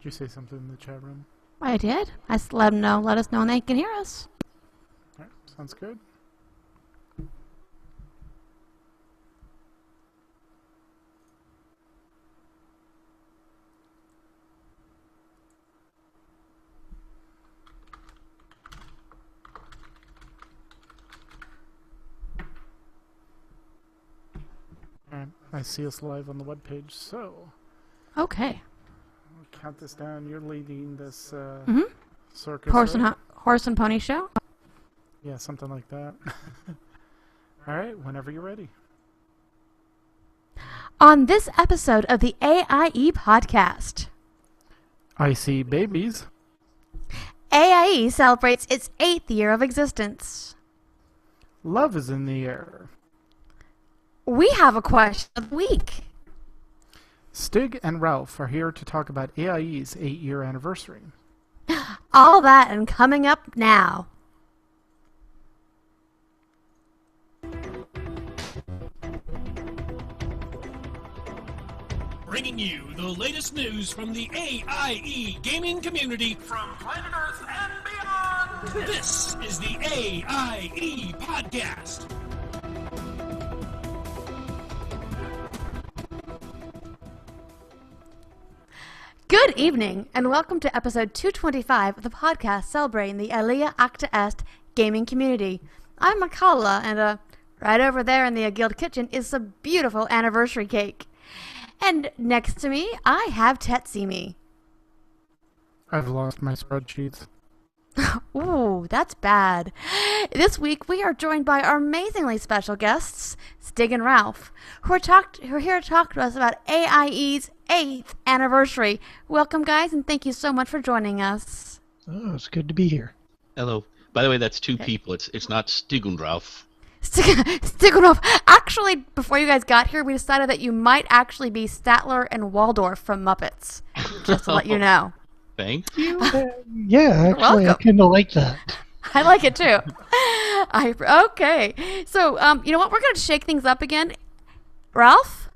Did you say something in the chat room? I did. I just let us know when they can hear us. All right, sounds good. All right, I see us live on the webpage, so Okay. we'll count this down. You're leading this circus, Horse and pony show? Yeah, something like that. All right, whenever you're ready. On this episode of the AIE Podcast, I see babies. AIE celebrates its 8th year of existence. Love is in the air. We have a question of the week. Stig and Ralph are here to talk about AIE's 8-year anniversary. All that and coming up now. Bringing you the latest news from the AIE gaming community from planet Earth and beyond. This is the AIE Podcast. Good evening, and welcome to episode 225 of the podcast celebrating the AIE Acta Est gaming community. I'm Makala, and right over there in the Guild kitchen is some beautiful anniversary cake. And next to me, I have Tetsumi. I've lost my spreadsheets. Ooh, that's bad. This week, we are joined by our amazingly special guests, Stig and Ralph, who are here to talk to us about AIE's 8th anniversary. Welcome, guys, and thank you so much for joining us. Oh, it's good to be here. Hello. By the way, that's two people. It's not Stig and Ralph. Stig and Ralph. Actually, before you guys got here, we decided that you might actually be Statler and Waldorf from Muppets. Just to let you know. Thank you. Yeah, actually, I kind of like that. I like it too. Okay. So, you know what? We're going to shake things up again. Ralph,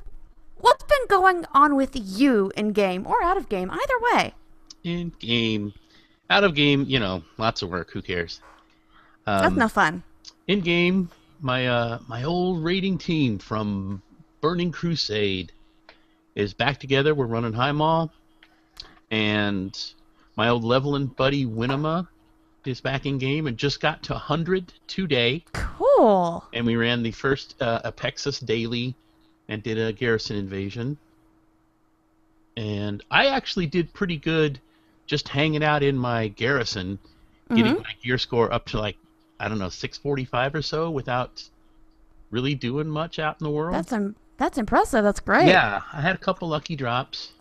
what's been going on with you in game or out of game? Either way. In game. Out of game, lots of work. Who cares? That's no fun. In game, my old raiding team from Burning Crusade is back together. We're running High Mall. And my old leveling buddy Winema is back in game and just got to 100 today. Cool. And we ran the first Apexus daily and did a garrison invasion. And I actually did pretty good just hanging out in my garrison, getting my gear score up to 645 or so without really doing much out in the world. That's impressive. That's great. Yeah, I had a couple lucky drops.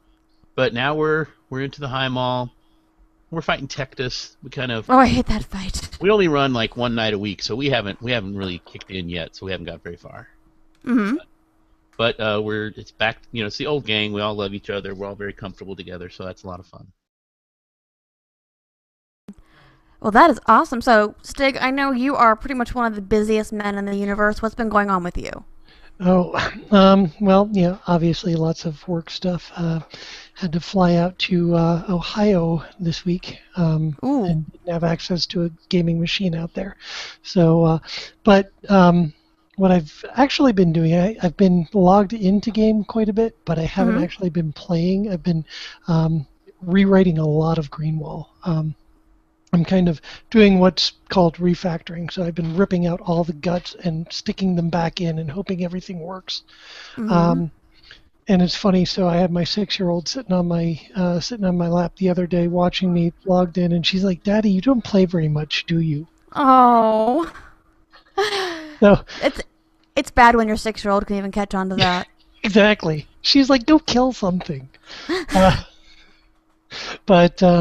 But now we're into the High Mall. We're fighting Tectus. Oh, I hate that fight. We only run one night a week, so we haven't really kicked in yet, so we haven't got very far. Mm-hmm. But it's back. It's the old gang. We all love each other. We're all very comfortable together, so that's a lot of fun. Well, that is awesome. So, Stig, I know you are pretty much one of the busiest men in the universe. What's been going on with you? Oh, well, obviously lots of work stuff. Had to fly out to Ohio this week and didn't have access to a gaming machine out there. So, but what I've actually been doing, I've been logged into game quite a bit, but I haven't actually been playing. I've been rewriting a lot of Greenwall. I'm kind of doing what's called refactoring. So I've been ripping out all the guts and sticking them back in and hoping everything works. And it's funny. So I had my 6-year-old sitting on my lap the other day watching me logged in, and she's like, "Daddy, you don't play very much, do you?" Oh. So it's bad when your 6-year-old can even catch on to that. Exactly. She's like, "Go kill something." But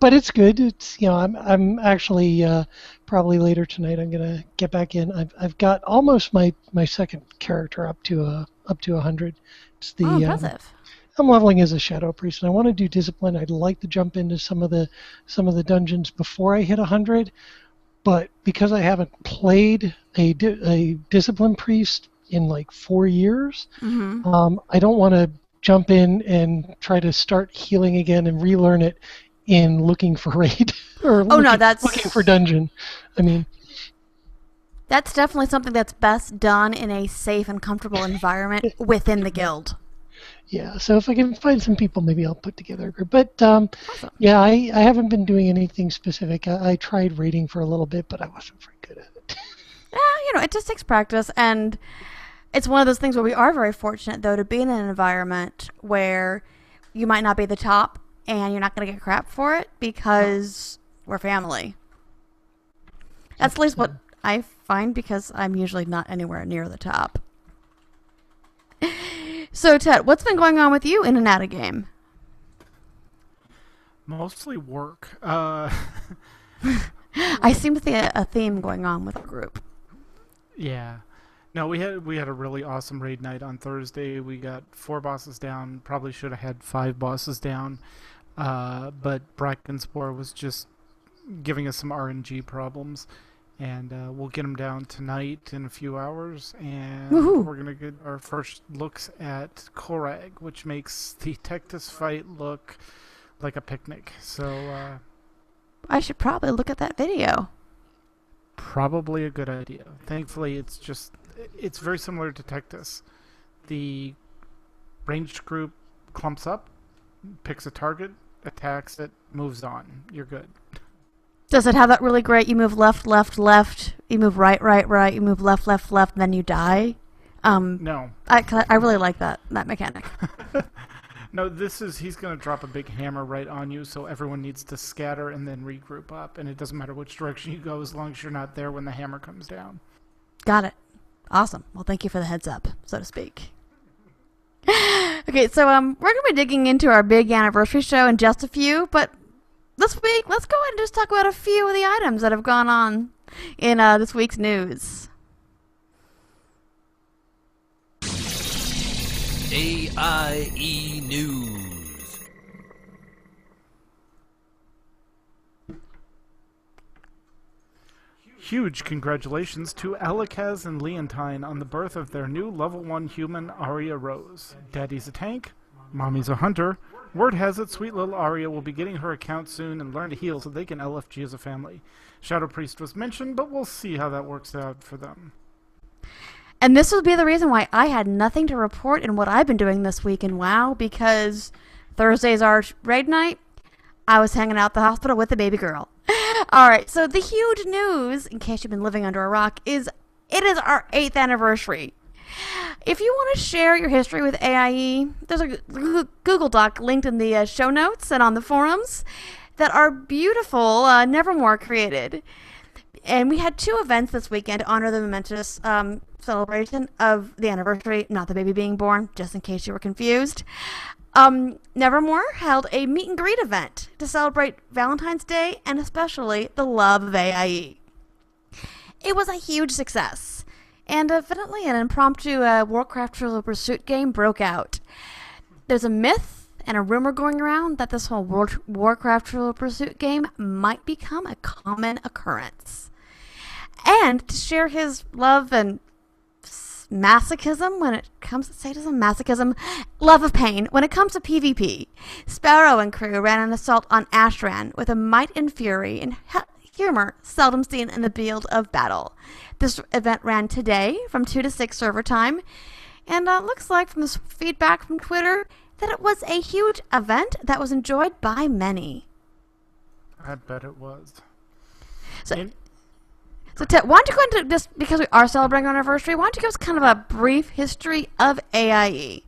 it's good. It's I'm actually probably later tonight I'm gonna get back in. I've got almost my second character up to 100. It's the impressive. I'm leveling as a shadow priest, and I want to do discipline. I'd like to jump into some of the dungeons before I hit 100, but because I haven't played a discipline priest in 4 years, I don't want to jump in and try to start healing again and relearn it in looking for raid or looking for dungeon. I mean, that's definitely something that's best done in a safe and comfortable environment within the guild. Yeah, so if I can find some people, maybe I'll put together a group. But yeah, I haven't been doing anything specific. I tried raiding for a little bit, but I wasn't very good at it. Yeah, it just takes practice, and it's one of those things where we are very fortunate, though, to be in an environment where you might not be the top, and you're not going to get crap for it because we're family. That's at least what I find, because I'm usually not anywhere near the top. So, Ted, what's been going on with you in and out of game? Mostly work. I seem to see a theme going on with the group. Yeah. No, we had a really awesome raid night on Thursday. We got 4 bosses down. Probably should have had 5 bosses down. But Brackenspore was just giving us some RNG problems. And we'll get them down tonight in a few hours, and we're going to get our first looks at Korag, which makes the Tectus fight look like a picnic. So I should probably look at that video. Probably a good idea. Thankfully, it's very similar to Tectus. The ranged group clumps up, picks a target, attacks it, moves on. You're good. Does it have that really great, you move left, left, left, you move right, right, right, you move left, left, left, and then you die? No. I really like that mechanic. No, he's going to drop a big hammer right on you, so everyone needs to scatter and then regroup up, and it doesn't matter which direction you go as long as you're not there when the hammer comes down. Got it. Awesome. Well, thank you for the heads up, so to speak. Okay, so we're going to be digging into our big anniversary show in just a few, but this week, let's go ahead and just talk about a few of the items that have gone on in this week's news. AIE News. Huge congratulations to Alakaz and Leontine on the birth of their new level 1 human, Aria Rose. Daddy's a tank, Mommy's a hunter. Word has it sweet little Aria will be getting her account soon and learn to heal so they can LFG as a family. Shadow Priest was mentioned, but we'll see how that works out for them. And this will be the reason why I had nothing to report in what I've been doing this week in WoW, because Thursday's our raid night. I was hanging out at the hospital with the baby girl. Alright, so the huge news, in case you've been living under a rock, is it is our 8th anniversary. If you want to share your history with AIE, there's a Google Doc linked in the show notes and on the forums that our beautiful Nevermore created. And we had 2 events this weekend to honor the momentous celebration of the anniversary, not the baby being born, just in case you were confused. Nevermore held a meet and greet event to celebrate Valentine's Day and especially the love of AIE. It was a huge success. And evidently an impromptu Warcraft Trivial Pursuit game broke out. There's a myth and a rumor going around that this whole Warcraft Trivial Pursuit game might become a common occurrence. And to share his love and masochism when it comes to sadism, masochism, love of pain, when it comes to PvP, Sparrow and crew ran an assault on Ashran with a might and fury and humor seldom seen in the field of battle. This event ran today from 2 to 6 server time, and looks like from the feedback from Twitter that it was a huge event that was enjoyed by many. I bet it was. So Ted, why don't you go into, just because we are celebrating our anniversary, why don't you give us kind of a brief history of AIE?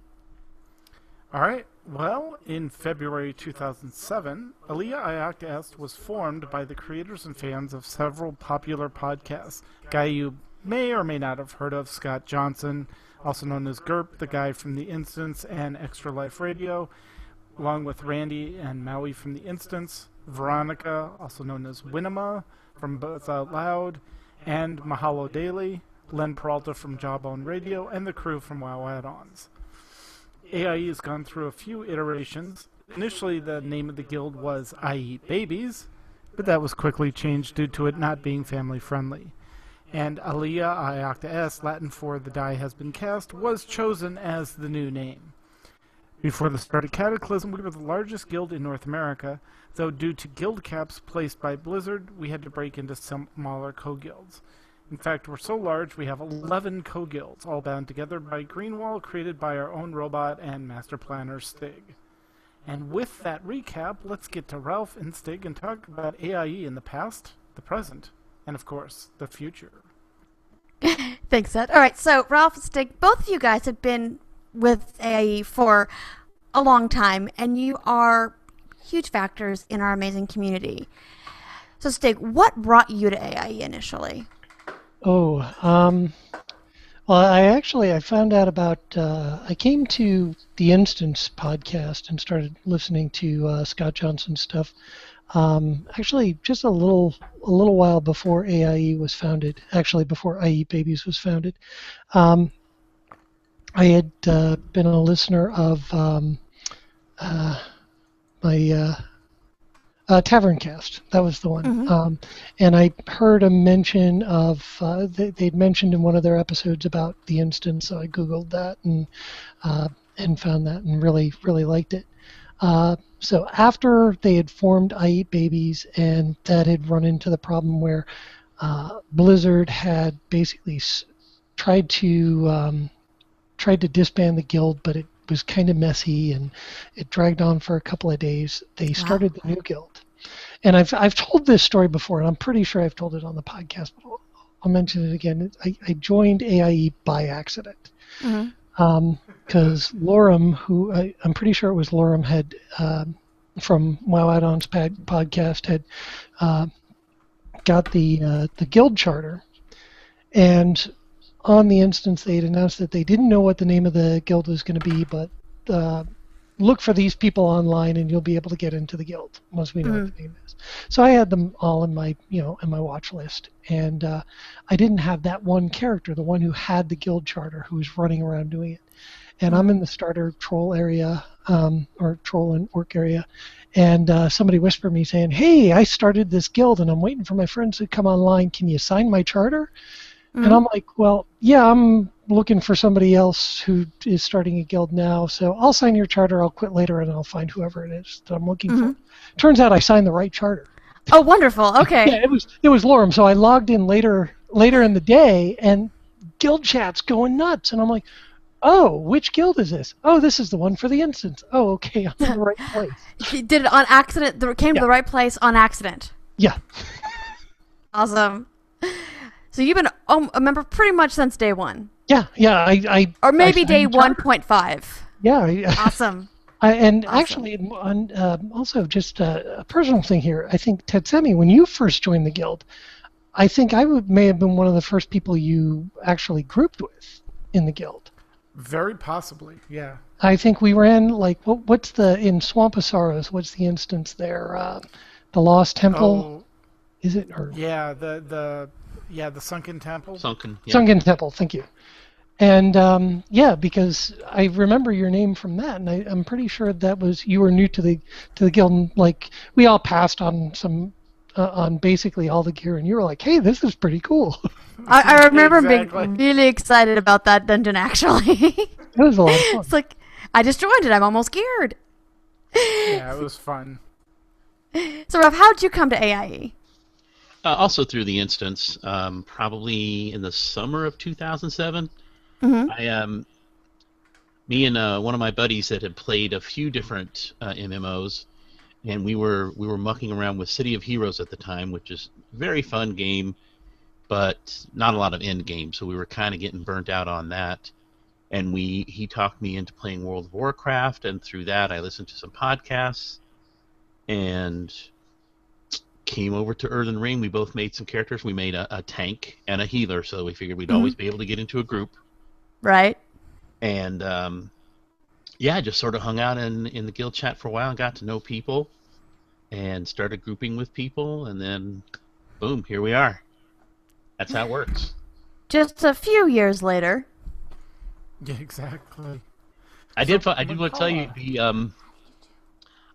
All right. Well, in February 2007, Alea Iacta was formed by the creators and fans of several popular podcasts. Guy you may or may not have heard of, Scott Johnson, also known as GURP, the guy from The Instance and Extra Life Radio, along with Randy and Maui from The Instance, Veronica, also known as Winema from Buzz Out Loud, and Mahalo Daily, Len Peralta from Jawbone Radio, and the crew from WoW Add-ons. AIE has gone through a few iterations. Initially, the name of the guild was I Eat Babies, but that was quickly changed due to it not being family-friendly. And Alea Iacta, Latin for the die has been cast, was chosen as the new name. Before the start of Cataclysm, we were the largest guild in North America, though due to guild caps placed by Blizzard, we had to break into some smaller co-guilds. In fact, we're so large we have 11 co-guilds, all bound together by Greenwall, created by our own robot and master planner Stig. And with that recap, let's get to Ralph and Stig and talk about AIE in the past, the present, and of course, the future. Thanks, Ed. All right, so Ralph and Stig, both of you guys have been with AIE for a long time, and you are huge factors in our amazing community. So, Stig, what brought you to AIE initially? Well, I found out about, I came to the Instance podcast and started listening to Scott Johnson's stuff. Actually, just a little while before AIE was founded. Actually, before IE Babies was founded, I had been a listener of my Taverncast. That was the one. Mm-hmm. And I heard a mention of they'd mentioned in one of their episodes about the Instance. So I googled that and found that and really liked it. So after they had formed IE Babies, and that had run into the problem where Blizzard had basically tried to disband the guild, but it was kind of messy and it dragged on for a couple of days. They started the new guild, and I've told this story before, and I'm pretty sure I've told it on the podcast, but I'll mention it again. I joined AIE by accident. Mm-hmm. Because Lorem, who I'm pretty sure it was Lorem, had from WoW Add-ons podcast had got the guild charter, and on the Instance they had announced that they didn't know what the name of the guild was going to be, but look for these people online and you'll be able to get into the guild once we know what the name is. So I had them all in my in my watch list, and I didn't have that one character, the one who had the guild charter, who was running around doing it. And I'm in the starter troll area, or troll and orc area, and somebody whispered me saying, "Hey, I started this guild and I'm waiting for my friends to come online. Can you sign my charter?" Mm-hmm. And I'm like, "Well, yeah, I'm looking for somebody else who is starting a guild now, so I'll sign your charter. I'll quit later and I'll find whoever it is that I'm looking for." Turns out I signed the right charter. Oh, wonderful. Okay. Yeah, it was Lorem. So I logged in later in the day, and guild chat's going nuts, and I'm like, "Oh, which guild is this? Oh, this is the one for the Instance. Oh, okay, I'm in the right place." You did it on accident. Came to the right place on accident. Yeah. Awesome. So you've been a member pretty much since day one. Yeah. I or maybe day 1.5. Yeah. Awesome. Awesome. Actually, also just a personal thing here. I think Tetsemi, when you first joined the guild, I think may have been one of the first people you actually grouped with in the guild. Very possibly, yeah. I think we ran what's in Swamp of Sorrows? What's the Instance there? The Lost Temple. Is it? Or yeah, the Sunken Temple. Sunken Temple. Thank you. And because I remember your name from that, and I'm pretty sure that was you were new to the guild. And, we all passed on some on basically all the gear, and you were like, "Hey, this is pretty cool." I remember being really excited about that dungeon, actually. It was a lot of fun. It's like, I just joined it. I'm almost geared. Yeah, it was fun. So, Ralph, how did you come to AIE? Also through the Instance, probably in the summer of 2007. Mm-hmm. Me and one of my buddies that had played a few different MMOs, and we were mucking around with City of Heroes at the time, which is a very fun game, but not a lot of end game, so we were kind of getting burnt out on that. And he talked me into playing World of Warcraft, and through that I listened to some podcasts and came over to Earthen Ring. We both made some characters. We made a tank and a healer, so we figured we'd always be able to get into a group. Right. And just sort of hung out in the guild chat for a while and got to know people and started grouping with people, and then boom, here we are. That's how it works. Just a few years later. Yeah, exactly. I did want to tell you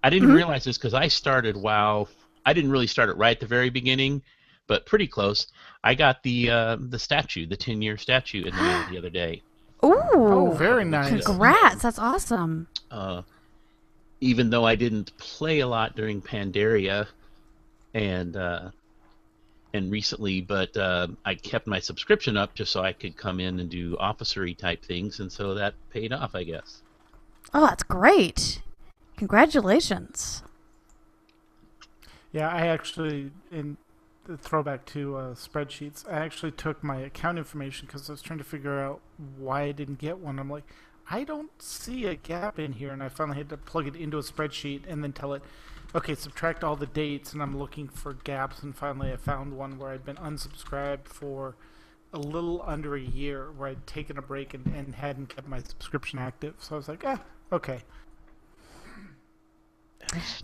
I didn't realize this because I started WoW. I didn't really start it right at the very beginning, but pretty close. I got the statue, the 10-year statue in the mail the other day. Ooh. Oh, very nice. Congrats. That's awesome. Even though I didn't play a lot during Pandaria and recently, but I kept my subscription up just so I could come in and do officery type things, and so that paid off, I guess. Oh, that's great. Congratulations. Yeah, I actually, in the throwback to spreadsheets, I actually took my account information because I was trying to figure out why I didn't get one. I'm like, I don't see a gap in here, and I finally had to plug it into a spreadsheet and then tell it, okay, subtract all the dates, and I'm looking for gaps, and finally I found one where I'd been unsubscribed for a little under a year, where I'd taken a break and hadn't kept my subscription active. So I was like, okay.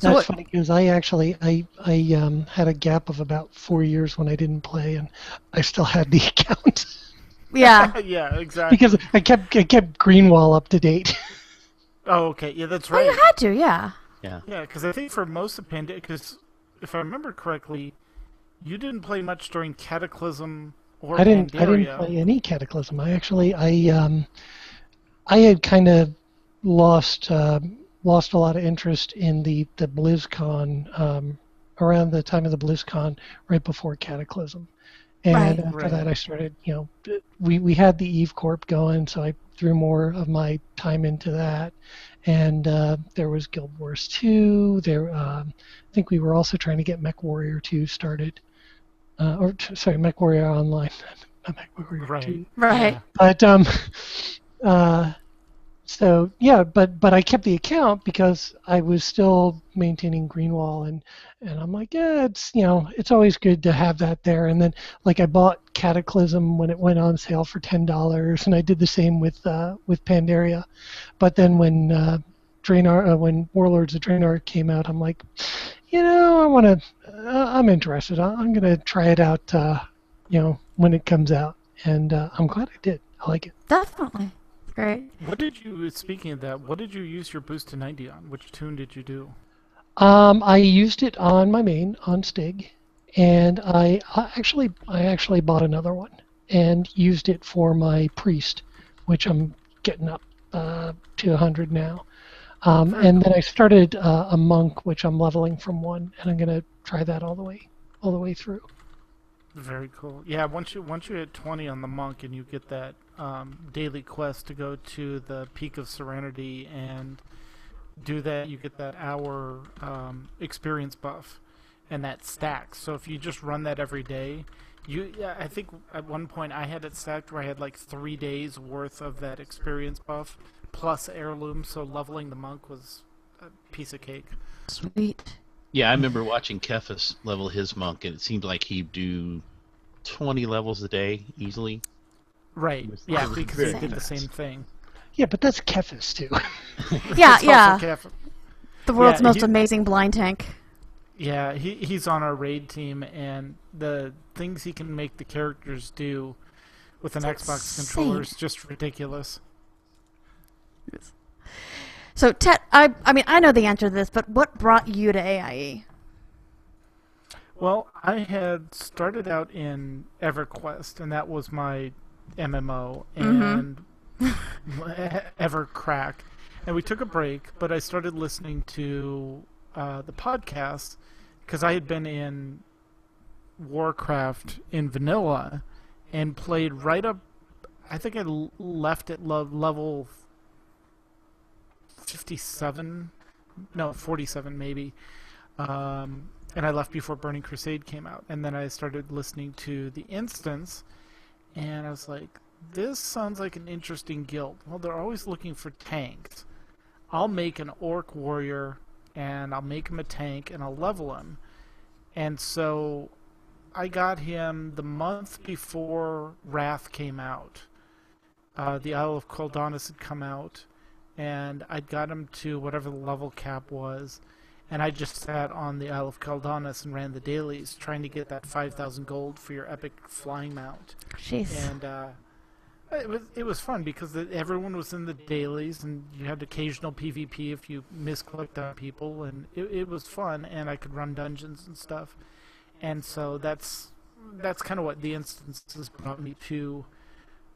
That's funny because I had a gap of about 4 years when I didn't play, and I still had the account. Yeah. Yeah, exactly. Because I kept Greenwall up to date. Oh, okay. Yeah, that's Oh, right. you had to, yeah. Yeah. Yeah, because I think for most of Pandaria, because if I remember correctly, you didn't play much during Cataclysm or I didn't Pandaria. play any Cataclysm. I had kind of lost a lot of interest in the BlizzCon around the time of the BlizzCon, right before Cataclysm. And Right. after that, I started, we had the Eve Corp going, so I threw more of my time into that. And there was Guild Wars 2. I think we were also trying to get Mech Warrior 2 started. Mech Warrior Online, not Mech Warrior Right. 2. Right. Yeah. But so yeah, but I kept the account because I was still maintaining Greenwall, and I'm like, yeah, it's always good to have that there. And then like I bought Cataclysm when it went on sale for $10, and I did the same with Pandaria. But then when when Warlords of Draenor came out, I'm like, I'm interested. I'm gonna try it out, when it comes out, and I'm glad I did. I like it. Definitely. Great. Speaking of that, what did you use your boost to 90 on? Which tune did you do? I used it on my main on Stig, and I actually bought another one and used it for my priest, which I'm getting up to 100 now. And then I started a monk, which I'm leveling from 1, and I'm gonna try that all the way through. Very cool. Yeah, once you hit 20 on the monk and you get that daily quest to go to the Peak of Serenity and do that, you get that hour experience buff, and that stacks. So if you just run that every day, I think at one point I had it stacked where I had like 3 days worth of that experience buff plus heirloom. So leveling the monk was a piece of cake. Sweet. Yeah, I remember watching Kefis level his monk, and it seemed like he'd do 20 levels a day easily. Right. Yeah, because he did the fast. same thing. Yeah, but that's Kefis too. Yeah, It's yeah. also Kef- The world's Yeah, most amazing blind tank. Yeah, he's on our raid team, and the things he can make the characters do with an Xbox controller is just ridiculous. So, Ted, I mean, I know the answer to this, but what brought you to AIE? Well, I had started out in EverQuest, and that was my MMO, and EverCrack. And we took a break, but I started listening to the podcast because I had been in Warcraft in vanilla and played right up. I think I left at level 57, no, 47 maybe. And I left before Burning Crusade came out. And then I started listening to the Instance, and I was like, this sounds like an interesting guild. Well, they're always looking for tanks. I'll make an orc warrior, and I'll make him a tank, and I'll level him. And so I got him the month before Wrath came out. The Isle of Coldonis had come out, and I'd got him to whatever the level cap was, and I just sat on the Isle of Coldonis and ran the dailies, trying to get that 5,000 gold for your epic flying mount. Jeez. And it was fun because everyone was in the dailies, and you had occasional PvP if you misclicked on people, and it was fun, and I could run dungeons and stuff. And so that's kind of what the instances brought me to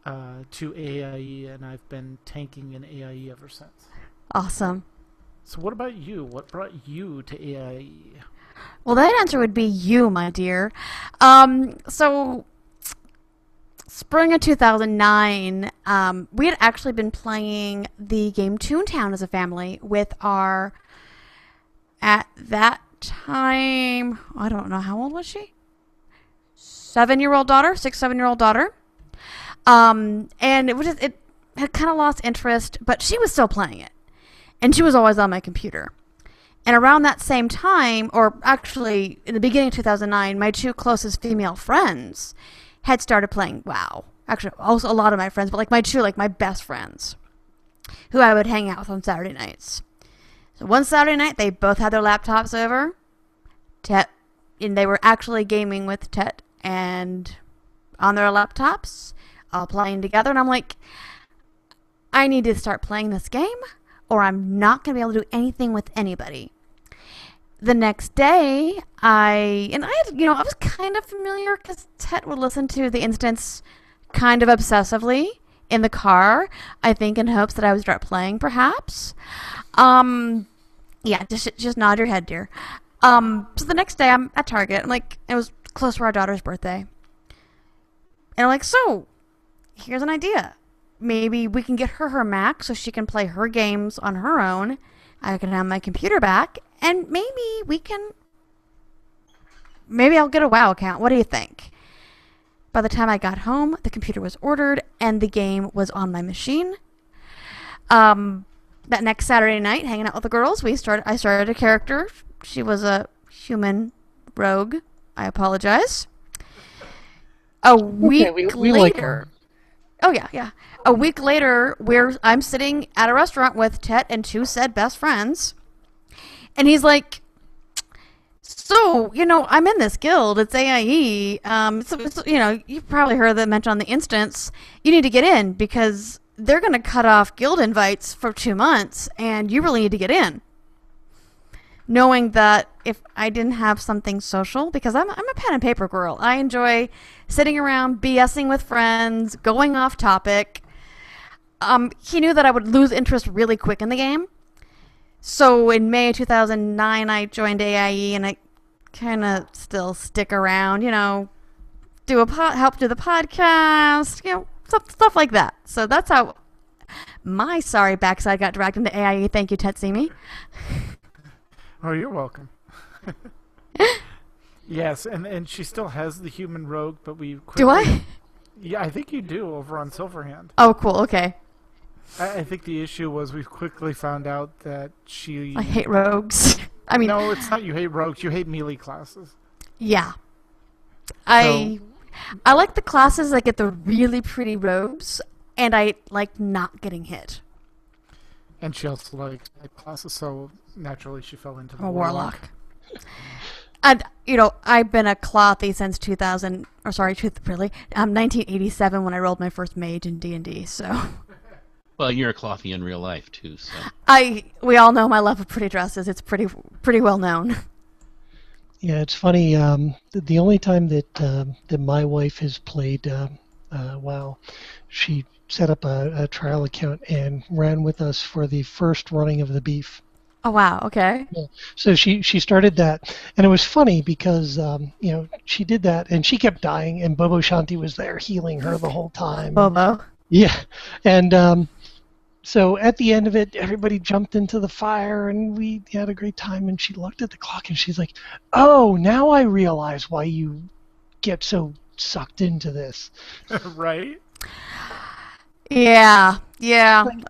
to AIE, and I've been tanking in AIE ever since. Awesome. So what about you? What brought you to AIE? Well, that answer would be you, my dear. So, spring of 2009, we had actually been playing the game Toontown as a family with our, at that time, I don't know, how old was she? 7-year-old daughter, 7-year-old daughter. And it had kind of lost interest, but she was still playing it. And she was always on my computer. And around that same time, or actually in the beginning of 2009, my two closest female friends had started playing WoW. Actually, also a lot of my friends, but my best friends, who I would hang out with on Saturday nights. So one Saturday night, they both had their laptops over. And they were actually gaming with Tet and on their laptops, all playing together. And I'm like, I need to start playing this game, or I'm not going to be able to do anything with anybody. The next day, I was kind of familiar because Tet would listen to the instance kind of obsessively in the car, I think in hopes that I would start playing, perhaps. Yeah, just nod your head, dear. So the next day, I'm at Target. It was close to our daughter's birthday. And I'm like, so, here's an idea. Maybe we can get her Mac so she can play her games on her own. I can have my computer back, and maybe I'll get a WoW account. What do you think? By the time I got home, the computer was ordered, and the game was on my machine. That next Saturday night, hanging out with the girls, I started a character. She was a human rogue. I apologize. A week later... Oh, yeah. A week later, I'm sitting at a restaurant with Tet and two said best friends. And he's like, so, I'm in this guild. It's AIE. You've probably heard them mention on the instance. You need to get in because they're going to cut off guild invites for 2 months, and you really need to get in. Knowing that if I didn't have something social, because I'm a pen and paper girl. I enjoy sitting around, BSing with friends, going off topic. He knew that I would lose interest really quick in the game. So in May 2009, I joined AIE, and I kind of still stick around, help do the podcast, stuff like that. So that's how my sorry backside got dragged into AIE. Thank you, Tetsimi. Oh, you're welcome. Yes, and she still has the human rogue, but we quickly... Do I? Yeah, I think you do over on Silverhand. Oh, cool. Okay. I think the issue was we quickly found out that she... I hate rogues. No, it's not you hate rogues. You hate melee classes. Yeah. I like the classes that get the really pretty robes, and I like not getting hit. And she also likes classes, so naturally she fell into the warlock. And, I've been a clothy since 1987 when I rolled my first mage in D&D, so... Well, you're a clothy in real life, too, so... We all know my love of pretty dresses. It's pretty well known. Yeah, it's funny. The only time that my wife has played WoW, she set up a trial account and ran with us for the first running of the beef. Oh, wow. Okay. Yeah. So she started that, and it was funny because she did that, and she kept dying, and Bobo Shanti was there healing her the whole time. Bobo. Yeah, and so at the end of it, everybody jumped into the fire, and we had a great time. And she looked at the clock, and she's like, "Oh, now I realize why you get so sucked into this." Right. Yeah.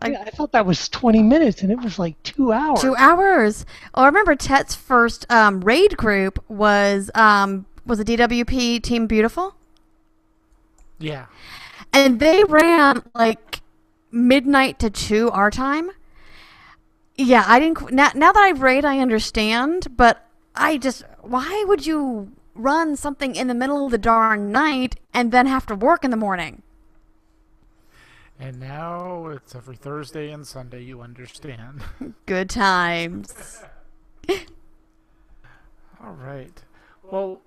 I thought that was 20 minutes, and it was like 2 hours. 2 hours. Oh, I remember Tet's first raid group was a DWP Team Beautiful. Yeah. And they ran like midnight to 2 our time. Yeah, I didn't. Now that I've raid, I understand, but why would you run something in the middle of the darn night and then have to work in the morning? And now it's every Thursday and Sunday, you understand. Good times. All right. Well,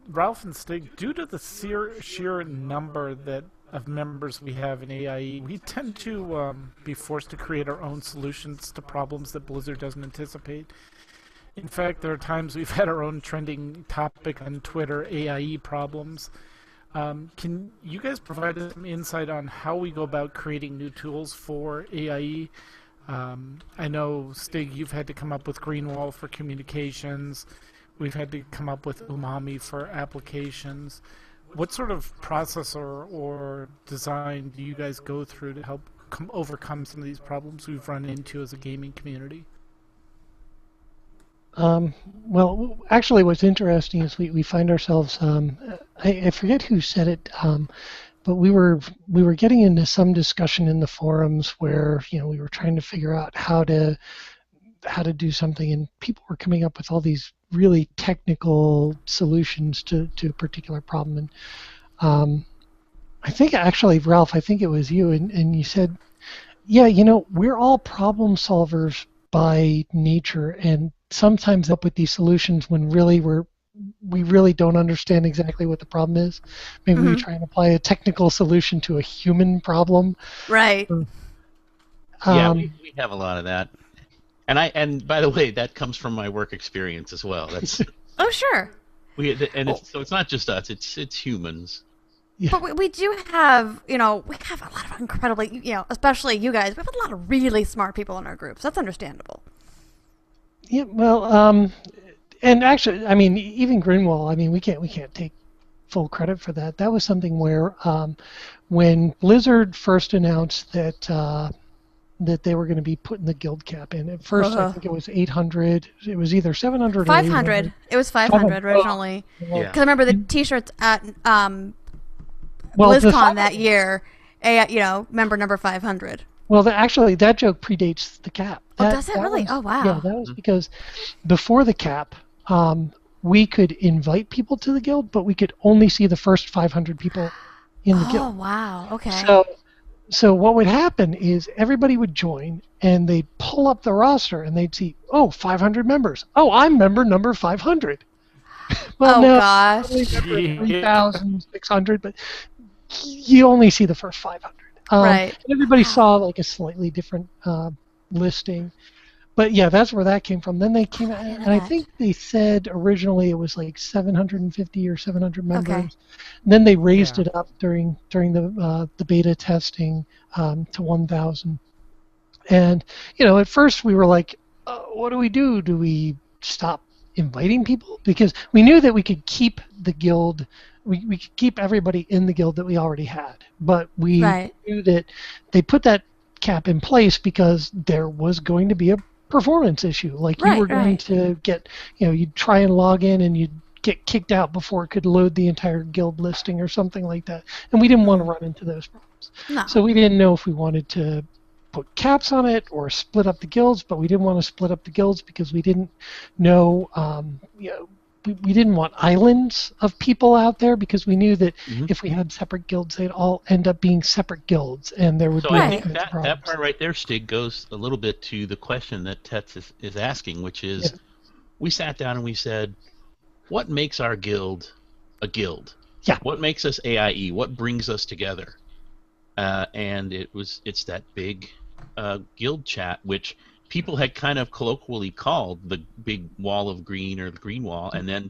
Ralph and Stig, due to the sheer number that of members we have in AIE, we tend to be forced to create our own solutions to problems that Blizzard doesn't anticipate. In fact, there are times we've had our own trending topic on Twitter, AIE problems. Can you guys provide us some insight on how we go about creating new tools for AIE? I know, Stig, you've had to come up with Greenwall for communications. We've had to come up with Umami for applications. What sort of process or design do you guys go through to help overcome some of these problems we've run into as a gaming community? Well, actually, what's interesting is we find ourselves. I forget who said it, but we were getting into some discussion in the forums where we were trying to figure out how to do something, and people were coming up with all these really technical solutions to a particular problem. And I think actually, Ralph, I think it was you, and you said, yeah, we're all problem solvers by nature, and sometimes up with these solutions when really we really don't understand exactly what the problem is. Maybe we try and apply a technical solution to a human problem. Right. Yeah, we have a lot of that. And by the way, that comes from my work experience as well. That's Oh, sure. So it's not just us; it's humans. Yeah. But we do have, we have a lot of incredibly, especially you guys, we have a lot of really smart people in our groups. That's understandable. Yeah, well, and actually, I mean, even Greenwall, I mean, we can't take full credit for that. That was something where when Blizzard first announced that they were going to be putting the guild cap in, at first I think it was 800. It was either 700 or 500. It was 500 originally. Because Yeah. I remember the T-shirts at Well, BlizzCon that year, member number 500. Well, actually, that joke predates the cap. Does it that really? was- Oh, wow. Yeah, that was because before the cap, we could invite people to the guild, but we could only see the first 500 people in the Oh, guild. wow. Okay. So what would happen is everybody would join, and they'd pull up the roster, and they'd see, 500 members. Oh, I'm member number 500. Well, Oh, no, gosh. only member 3,600, but you only see the first 500. Right. Everybody saw like a slightly different listing, but yeah, that's where that came from. Then they came out, and I think they said originally it was like 750 or 700 members. Okay. Then they raised it up during the beta testing to 1,000. And at first we were like, what do we do? Do we stop inviting people? Because we knew that we could keep the guild. We could keep everybody in the guild that we already had, but we knew that they put that cap in place because there was going to be a performance issue. Like you were going to get, you'd try and log in and you'd get kicked out before it could load the entire guild listing or something like that. And we didn't want to run into those problems. No. So we didn't know if we wanted to put caps on it or split up the guilds, but we didn't want to split up the guilds because we didn't know, we didn't want islands of people out there because we knew that if we had separate guilds, they'd all end up being separate guilds, and there would be I all think kinds of problems. that part right there, Stig, goes a little bit to the question that Tetz is asking, which is, we sat down and we said, what makes our guild a guild? Yeah. What makes us AIE? What brings us together? And it's that big guild chat, which people had kind of colloquially called the big wall of green or the green wall. And then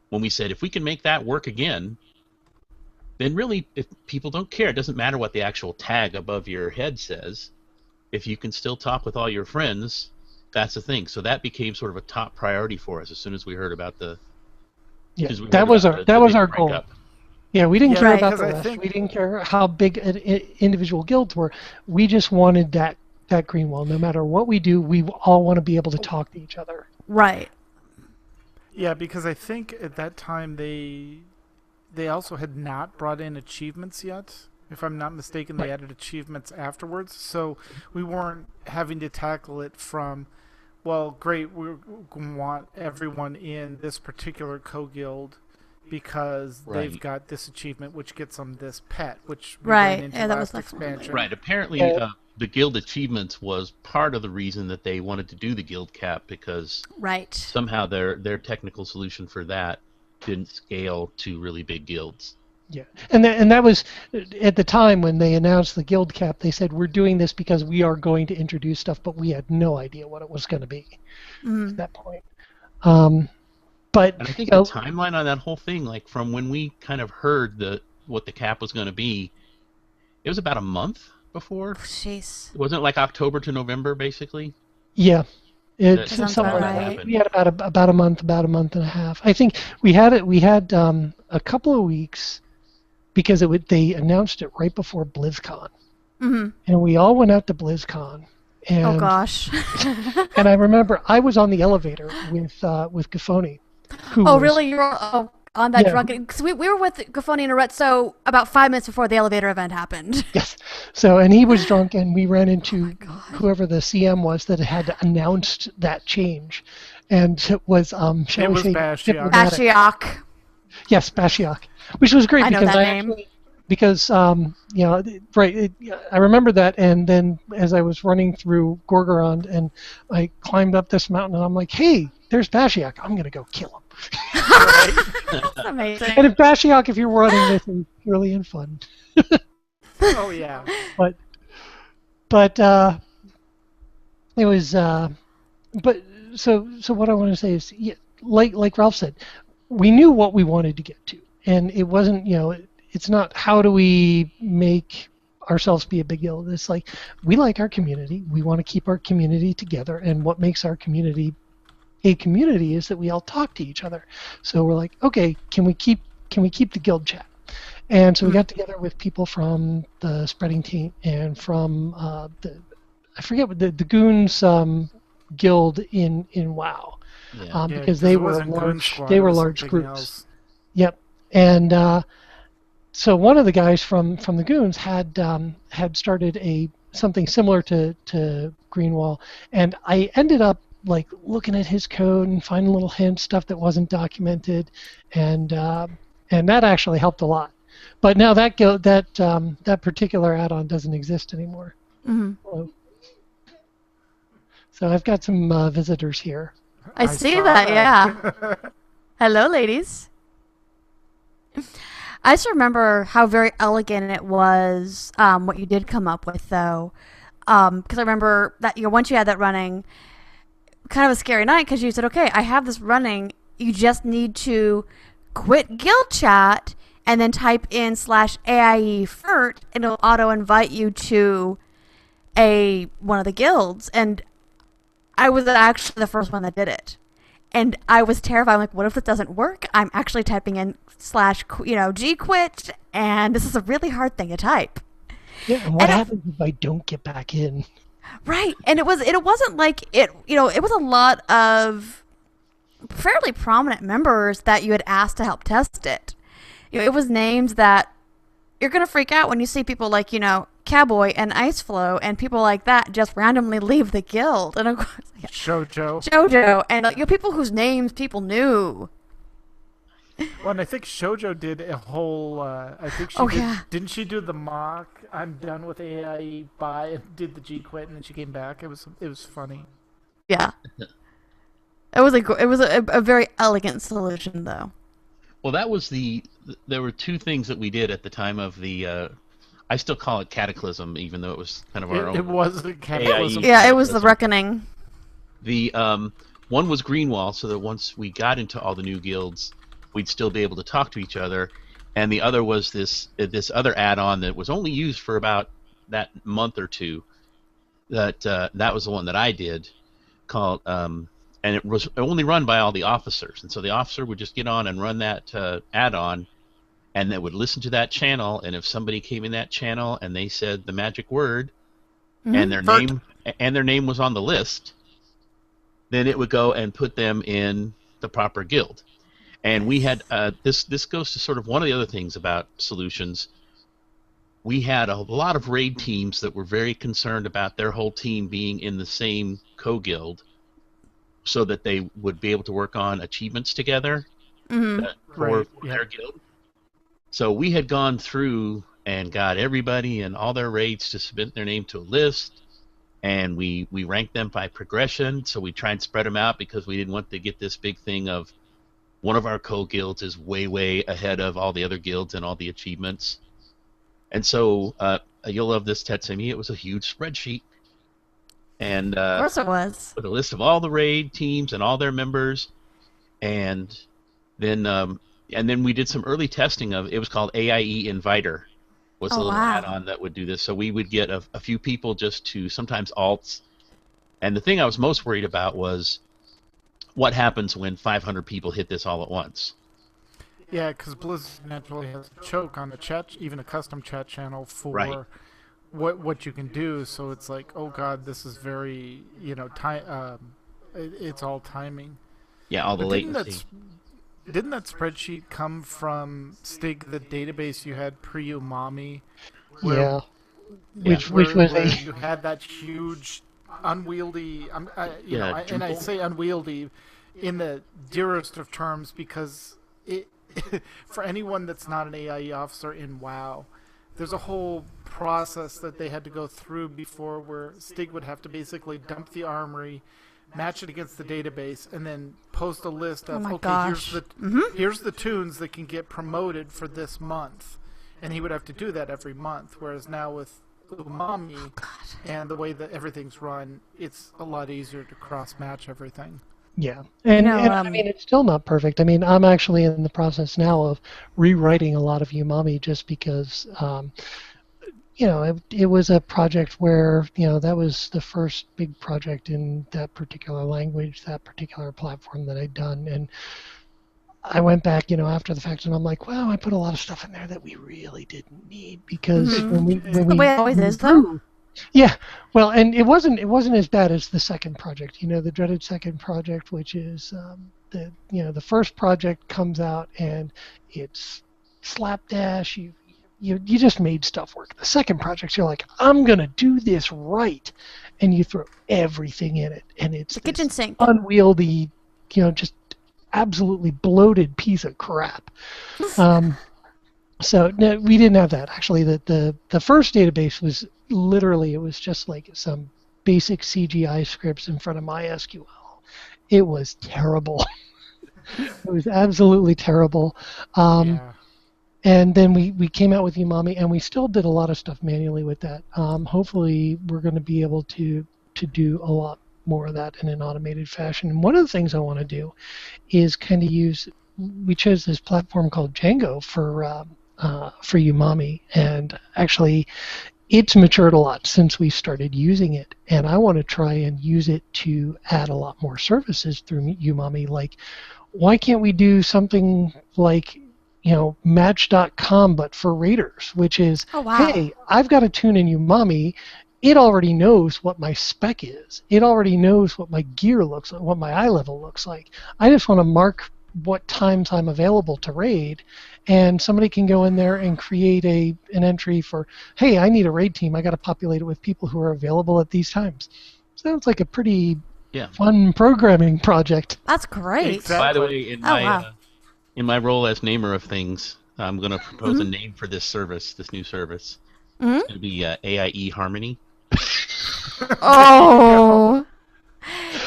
when we said, if we can make that work again, then really, if people don't care, it doesn't matter what the actual tag above your head says. If you can still talk with all your friends, that's the thing. So that became sort of a top priority for us as soon as we heard about the. Yeah, that was our goal. Up. Yeah, we didn't care about the because rest. We didn't care how big individual guilds were. We just wanted that green wall. No matter what we do, we all want to be able to talk to each other. Right. Yeah, because I think at that time they also had not brought in achievements yet. If I'm not mistaken, they added achievements afterwards. So we weren't having to tackle it from, well, great, we want everyone in this particular co-guild because they've got this achievement which gets them this pet, which we ran into that last was expansion. Right. Apparently, the guild achievements was part of the reason that they wanted to do the guild cap, because somehow their technical solution for that didn't scale to really big guilds. Yeah, and that was at the time when they announced the guild cap. They said we're doing this because we are going to introduce stuff, but we had no idea what it was going to be at that point. But and I think the timeline on that whole thing, like from when we kind of heard what the cap was going to be, it was about a month before. Jeez. Wasn't it like October to November, basically? Yeah. It's sounds something about like right. We had about a month and a half. I think we had a couple of weeks because they announced it right before BlizzCon, and we all went out to BlizzCon. And, Oh gosh. and I remember I was on the elevator with Gafoni. Oh really? You were on that drunken? Because we were with Gafoni and Arezzo about 5 minutes before the elevator event happened. Yes. So, and he was drunk, and we ran into whoever the CM was that had announced that change, and it was shall we say Bashiak. Bashiak. Yes, Bashiak, which was great I know because that I name. actually because I remember that, and then as I was running through Gorgorond, and I climbed up this mountain, and I'm like, hey, there's Bashiak. I'm gonna go kill him. That's amazing. And if Bashiak, if you're running this, is really in fun. Oh yeah. But it was but so what I want to say is, yeah, like Ralph said, we knew what we wanted to get to, and it wasn't, it's not how do we make ourselves be a big deal. It's like we like our community, we want to keep our community together, and what makes our community a community is that we all talk to each other. So we're like, okay, can we keep the guild chat? And so we got together with people from the Spreading Taint and from I forget what the Goons guild in WoW, because they were large groups. Else. Yep, and so one of the guys from the Goons had started something similar to Greenwall, and I ended up like looking at his code and finding little hints, stuff that wasn't documented, and that actually helped a lot. But now that particular add-on doesn't exist anymore. So I've got some visitors here. I see that, yeah. Hello, ladies. I just remember how very elegant it was, what you did come up with, though. Because I remember that once you had that running, kind of a scary night, because you said, okay, I have this running, you just need to quit guild chat and then type in /AIE FERT, and it'll auto-invite you to one of the guilds. And I was actually the first one that did it. And I was terrified. I'm like, what if it doesn't work? I'm actually typing in /GQuit, and this is a really hard thing to type. Yeah, and what happens if I don't get back in? Right, and it wasn't like it was a lot of fairly prominent members that you had asked to help test it. It was names that you're gonna freak out when you see people like Cowboy and Iceflow and people like that just randomly leave the guild, and of course Shoujo and people whose names people knew. Well, and I think Shoujo did a whole. I think she didn't she do the mock? I'm done with AIE. Bye. And did the G quit, and then she came back. It was funny. Yeah. It was a very elegant solution, though. Well, that was there were two things that we did at the time of the. I still call it Cataclysm, even though it was kind of our own. It was a Cataclysm. Yeah, it was the Reckoning. The one was Greenwall, so that once we got into all the new guilds, we'd still be able to talk to each other, and the other was this other add-on that was only used for about that month or two. That was the one that I did, called and it was only run by all the officers, and so the officer would just get on and run that add-on, and they would listen to that channel, and if somebody came in that channel and they said the magic word, and their name was on the list, then it would go and put them in the proper guild. And we had this goes to sort of one of the other things about solutions. We had a lot of raid teams that were very concerned about their whole team being in the same co-guild, so that they would be able to work on achievements together for their guild. So we had gone through and got everybody and all their raids to submit their name to a list, and we ranked them by progression. So we tried and spread them out because we didn't want to get this big thing of one of our co-guilds is way, way ahead of all the other guilds and all the achievements. And so you'll love this, Tetsumi. It was a huge spreadsheet. And Of course it was. with a list of all the raid teams and all their members. And then we did some early testing of it was called AIE Inviter. Was a little add-on that would do this. So we would get a few people just to sometimes alts. And the thing I was most worried about was what happens when 500 people hit this all at once. Yeah, because Blizzard naturally has a choke on the chat, even a custom chat channel for what you can do. So it's like, oh god, this is very, it's all timing. Yeah, all the latency. Didn't that spreadsheet come from Stig, the database you had pre-Umami? Yeah. Which where was you had that huge, unwieldy, and I Drupal. say unwieldy in the dearest of terms because it, for anyone that's not an AIE officer in WoW, there's a whole process that they had to go through before where Stig would have to basically dump the armory, match it against the database, and then post a list of here's the tunes that can get promoted for this month, and he would have to do that every month. Whereas now with Umami and the way that everything's run, it's a lot easier to cross match everything. Yeah, and I mean it's still not perfect. I mean I'm actually in the process now of rewriting a lot of Umami just because. It was a project where, that was the first big project in that particular language, that particular platform that I'd done. And I went back, after the fact, and I'm like, wow, I put a lot of stuff in there that we really didn't need because when we the way it always is, though. Yeah, well, and it wasn't as bad as the second project, the dreaded second project, which is the first project comes out and it's slapdash. You just made stuff work. The second project, you're like, I'm going to do this right. And you throw everything in it. And it's the kitchen sink. Unwieldy, just absolutely bloated piece of crap. So no, we didn't have that. Actually, the first database was literally, it was just like some basic CGI scripts in front of MySQL. It was terrible. It was absolutely terrible. And then we came out with Umami, and we still did a lot of stuff manually with that. Hopefully, we're going to be able to do a lot more of that in an automated fashion. And one of the things I want to do is kind of use. We chose this platform called Django for Umami, and actually, it's matured a lot since we started using it. And I want to try and use it to add a lot more services through Umami. Like, why can't we do something like Match.com, but for raiders, which is, hey, I've got a tune in Umami. It already knows what my spec is. It already knows what my gear looks like, what my eye level looks like. I just want to mark what times I'm available to raid, and somebody can go in there and create an entry for, hey, I need a raid team. I got to populate it with people who are available at these times. Sounds like a pretty fun programming project. That's great. Exactly. By the way, in my role as namer of things, I'm going to propose a name for this service, this new service. It's going to be AIE Harmony. Oh.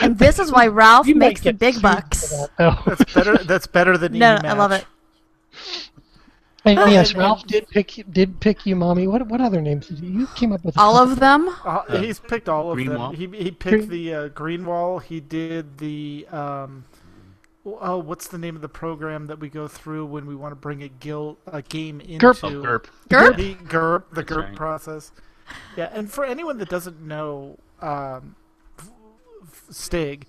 And this is why Ralph makes the big bucks. That's better than No, E-Match. I love it. And yes, Ralph did pick Umami. What other names did you came up with? All of them? He's picked all of Greenwall. them. He picked the Greenwall. He did the what's the name of the program that we go through when we want to bring a game into GURP. The GURP right. process. Yeah, and for anyone that doesn't know Stig,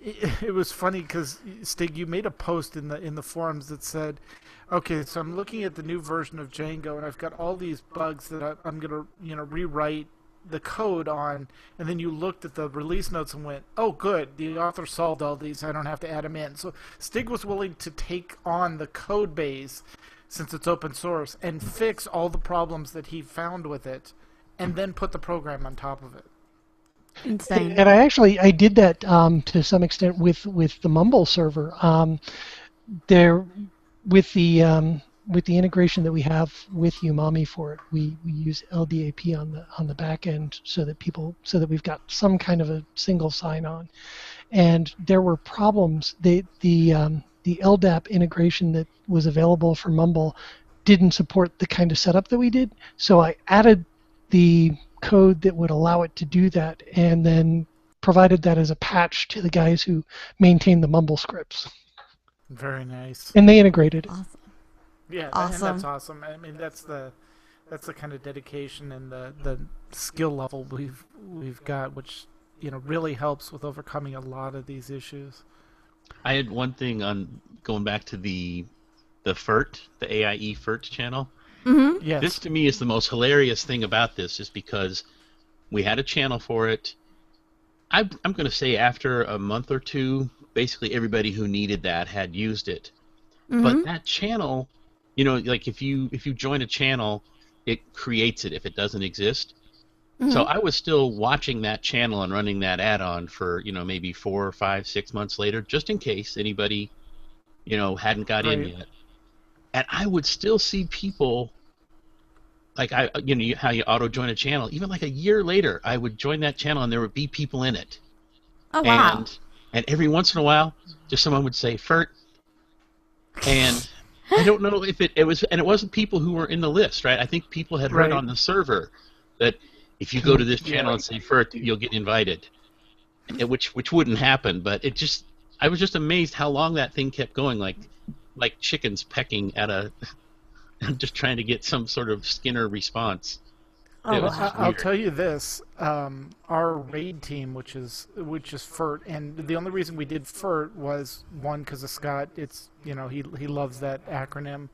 it was funny because Stig, you made a post in the forums that said, okay, so I'm looking at the new version of Django, and I've got all these bugs that I'm gonna rewrite the code on, and then you looked at the release notes and went, oh good, the author solved all these, I don't have to add them in. So Stig was willing to take on the code base, since it's open source, and fix all the problems that he found with it, and then put the program on top of it. Insane. And I did that to some extent with the Mumble server. With the integration that we have with Umami for it, we use LDAP on the back end so that we've got some kind of a single sign-on. And there were problems. The the LDAP integration that was available for Mumble didn't support the kind of setup that we did. So I added the code that would allow it to do that, and then provided that as a patch to the guys who maintain the Mumble scripts. Very nice. And they integrated it. Awesome. Yeah, Awesome. and that's awesome. I mean, that's the kind of dedication and the skill level we've got, which really helps with overcoming a lot of these issues. I had one thing on going back to the FERT, the AIE FERT channel. Mm-hmm. Yes. This to me is the most hilarious thing about this, is because we had a channel for it. I'm going to say after a month or two, basically everybody who needed that had used it. Mm-hmm. But that channel, like if you join a channel, it creates it if it doesn't exist. Mm-hmm. So I was still watching that channel and running that add-on for, maybe 4 or 5, 6 months later, just in case anybody, hadn't got in yet. And I would still see people, like how you auto-join a channel. Even like a year later, I would join that channel and there would be people in it. Oh, wow. And every once in a while, just someone would say, FERT. And I don't know if it was, and it wasn't people who were in the list, right? I think people had heard on the server that if you go to this channel and say FERT, you'll get invited, which wouldn't happen. But I was just amazed how long that thing kept going, like chickens pecking at just trying to get some sort of Skinner response. I'll tell you this: our raid team, which is FERT, and the only reason we did FERT was one because of Scott. It's he loves that acronym,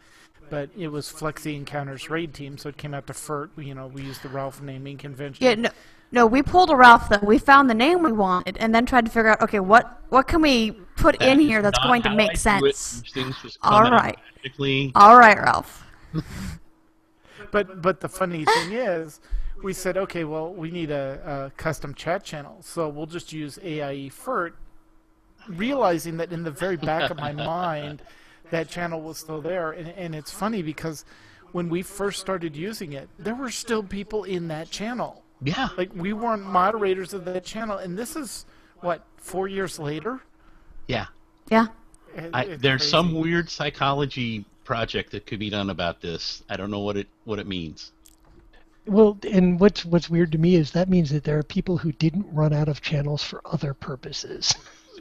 but it was Flexi Encounters raid team, so it came out to FERT. We used the Ralph naming convention. Yeah, no, we pulled a Ralph though. We found the name we wanted, and then tried to figure out, okay, what can we put in here that's going to make sense? All right, Ralph. But the funny thing is, we said, okay, well, we need a custom chat channel, so we'll just use AIE FERT, realizing that in the very back of my mind, that channel was still there. And it's funny because when we first started using it, there were still people in that channel. Yeah. Like, we weren't moderators of that channel, and this is, 4 years later? Yeah. Yeah. There's crazy. some weird psychology project that could be done about this. I don't know what it means. Well, and what's weird to me is that means that there are people who didn't run out of channels for other purposes.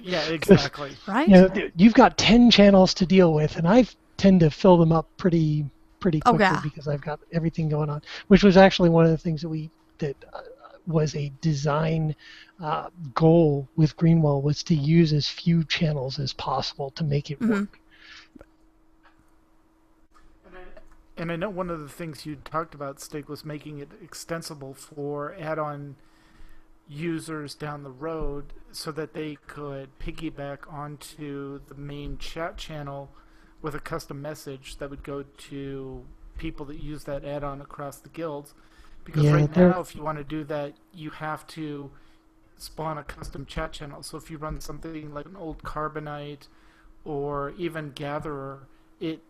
Yeah, exactly. Right? You've got 10 channels to deal with, and I tend to fill them up pretty quickly because I've got everything going on, which was actually one of the things that was a design goal with Greenwell, was to use as few channels as possible to make it work. And I know one of the things you talked about, Stig, was making it extensible for add-on users down the road so that they could piggyback onto the main chat channel with a custom message that would go to people that use that add-on across the guilds. Because now, if you want to do that, you have to spawn a custom chat channel. So if you run something like an old Carbonite or even Gatherer, it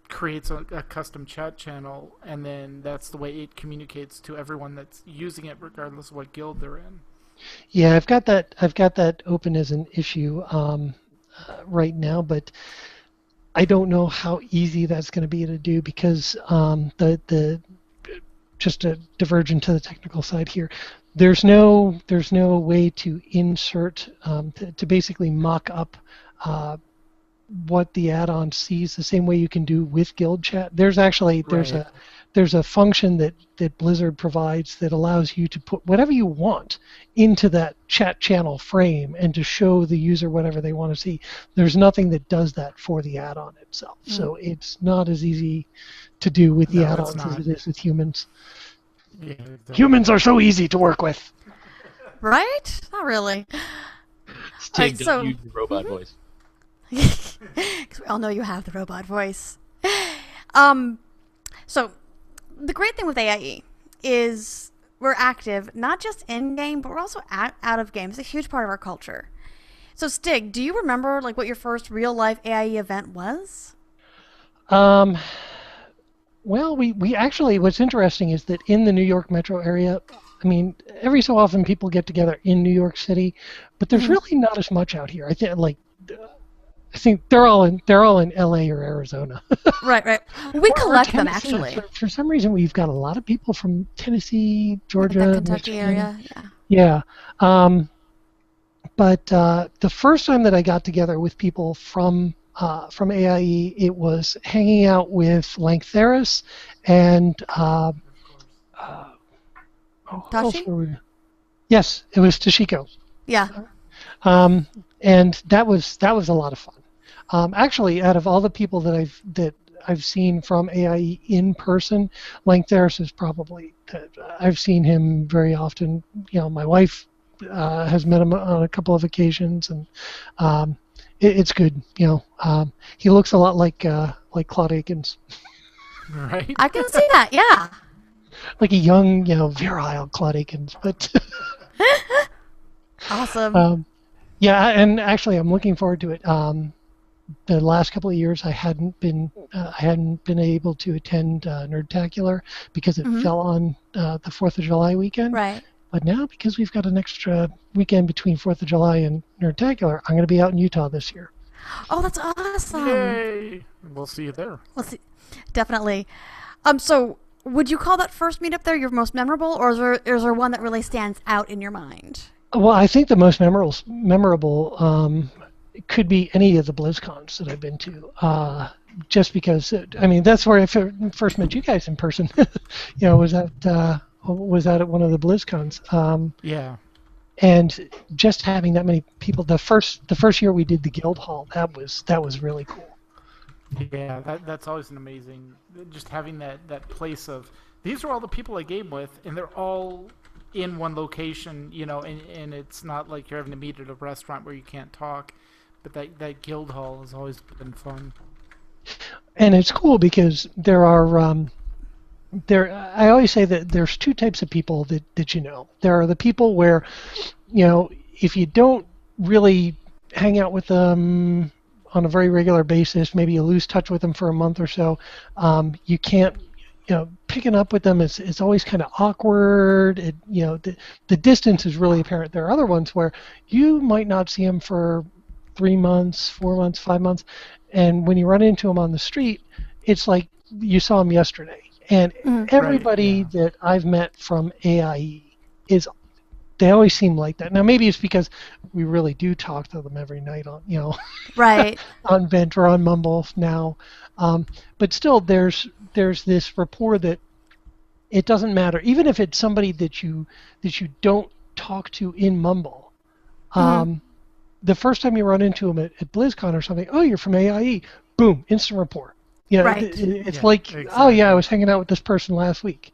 creates a custom chat channel, and then that's the way it communicates to everyone that's using it, regardless of what guild they're in. Yeah, I've got that open as an issue right now, but I don't know how easy that's going to be to do because the just a divergent to the technical side here. There's no way to insert to basically mock up what the add-on sees the same way you can do with guild chat. There's a function that Blizzard provides that allows you to put whatever you want into that chat channel frame and to show the user whatever they want to see. There's nothing that does that for the add-on itself. So it's not as easy to do with the add-ons as it is with humans. Yeah, humans are so easy to work with. Right? Not really. Stig, don't use the robot voice. Because we all know you have the robot voice. So, the great thing with AIE is we're active, not just in-game, but we're also out of game. It's a huge part of our culture. So, Stig, do you remember what your first real-life AIE event was? Well, we actually, what's interesting is that in the New York metro area, I mean, every so often people get together in New York City, but there's really not as much out here. I think, I think they're all in LA or Arizona. Right. We Or collect them, Tennessee. actually. For some reason, we've got a lot of people from Tennessee, Like Georgia, that Kentucky Michigan. area, yeah. Yeah. But the first time that I got together with people from AIE, it was hanging out with Langtheris and who else Tashi? were we? Yes, it was Tashiko. Yeah. And that was a lot of fun. Actually, out of all the people that I've seen from AIE in person, Langtheris is probably I've seen him very often. You know, my wife has met him on a couple of occasions, and it's good. You know, he looks a lot like Claude Akins, Right? I can see that, yeah. like a young, virile Claude Akins, but. Awesome. Yeah, and actually, I'm looking forward to it. The last couple of years, I hadn't been able to attend Nerdtacular because it fell on the 4th of July weekend. Right. But now, because we've got an extra weekend between 4th of July and Nerdtacular, I'm going to be out in Utah this year. Oh, that's awesome. Yay! We'll see you there. We'll see. Definitely. So, would you call that first meetup there your most memorable, or is there one that really stands out in your mind? Well, I think the most memorable could be any of the BlizzCons that I've been to. Just because, that's where I first met you guys in person. Was at one of the BlizzCons. Yeah. And just having that many people, the first year we did the Guild Hall, that was really cool. Yeah, that's always an amazing, just having that place of, these are all the people I game with, and they're all in one location, and it's not like you're having to meet at a restaurant where you can't talk, but that Guild Hall has always been fun. And it's cool because there are, I always say that there's two types of people that you know. There are the people where, if you don't really hang out with them on a very regular basis, maybe you lose touch with them for a month or so, you can't, picking up with them is always kind of awkward. The distance is really apparent. There are other ones where you might not see them for 3 months, 4 months, 5 months, and when you run into them on the street, it's like you saw them yesterday. And everybody that I've met from AIE they always seem like that. Now maybe it's because we really do talk to them every night on right on Vent or on Mumble now, but still there's this rapport that it doesn't matter, even if it's somebody that you don't talk to in Mumble. The first time you run into them at BlizzCon or something, oh, you're from AIE, boom, instant rapport. Right. It's like, exactly. Oh yeah, I was hanging out with this person last week.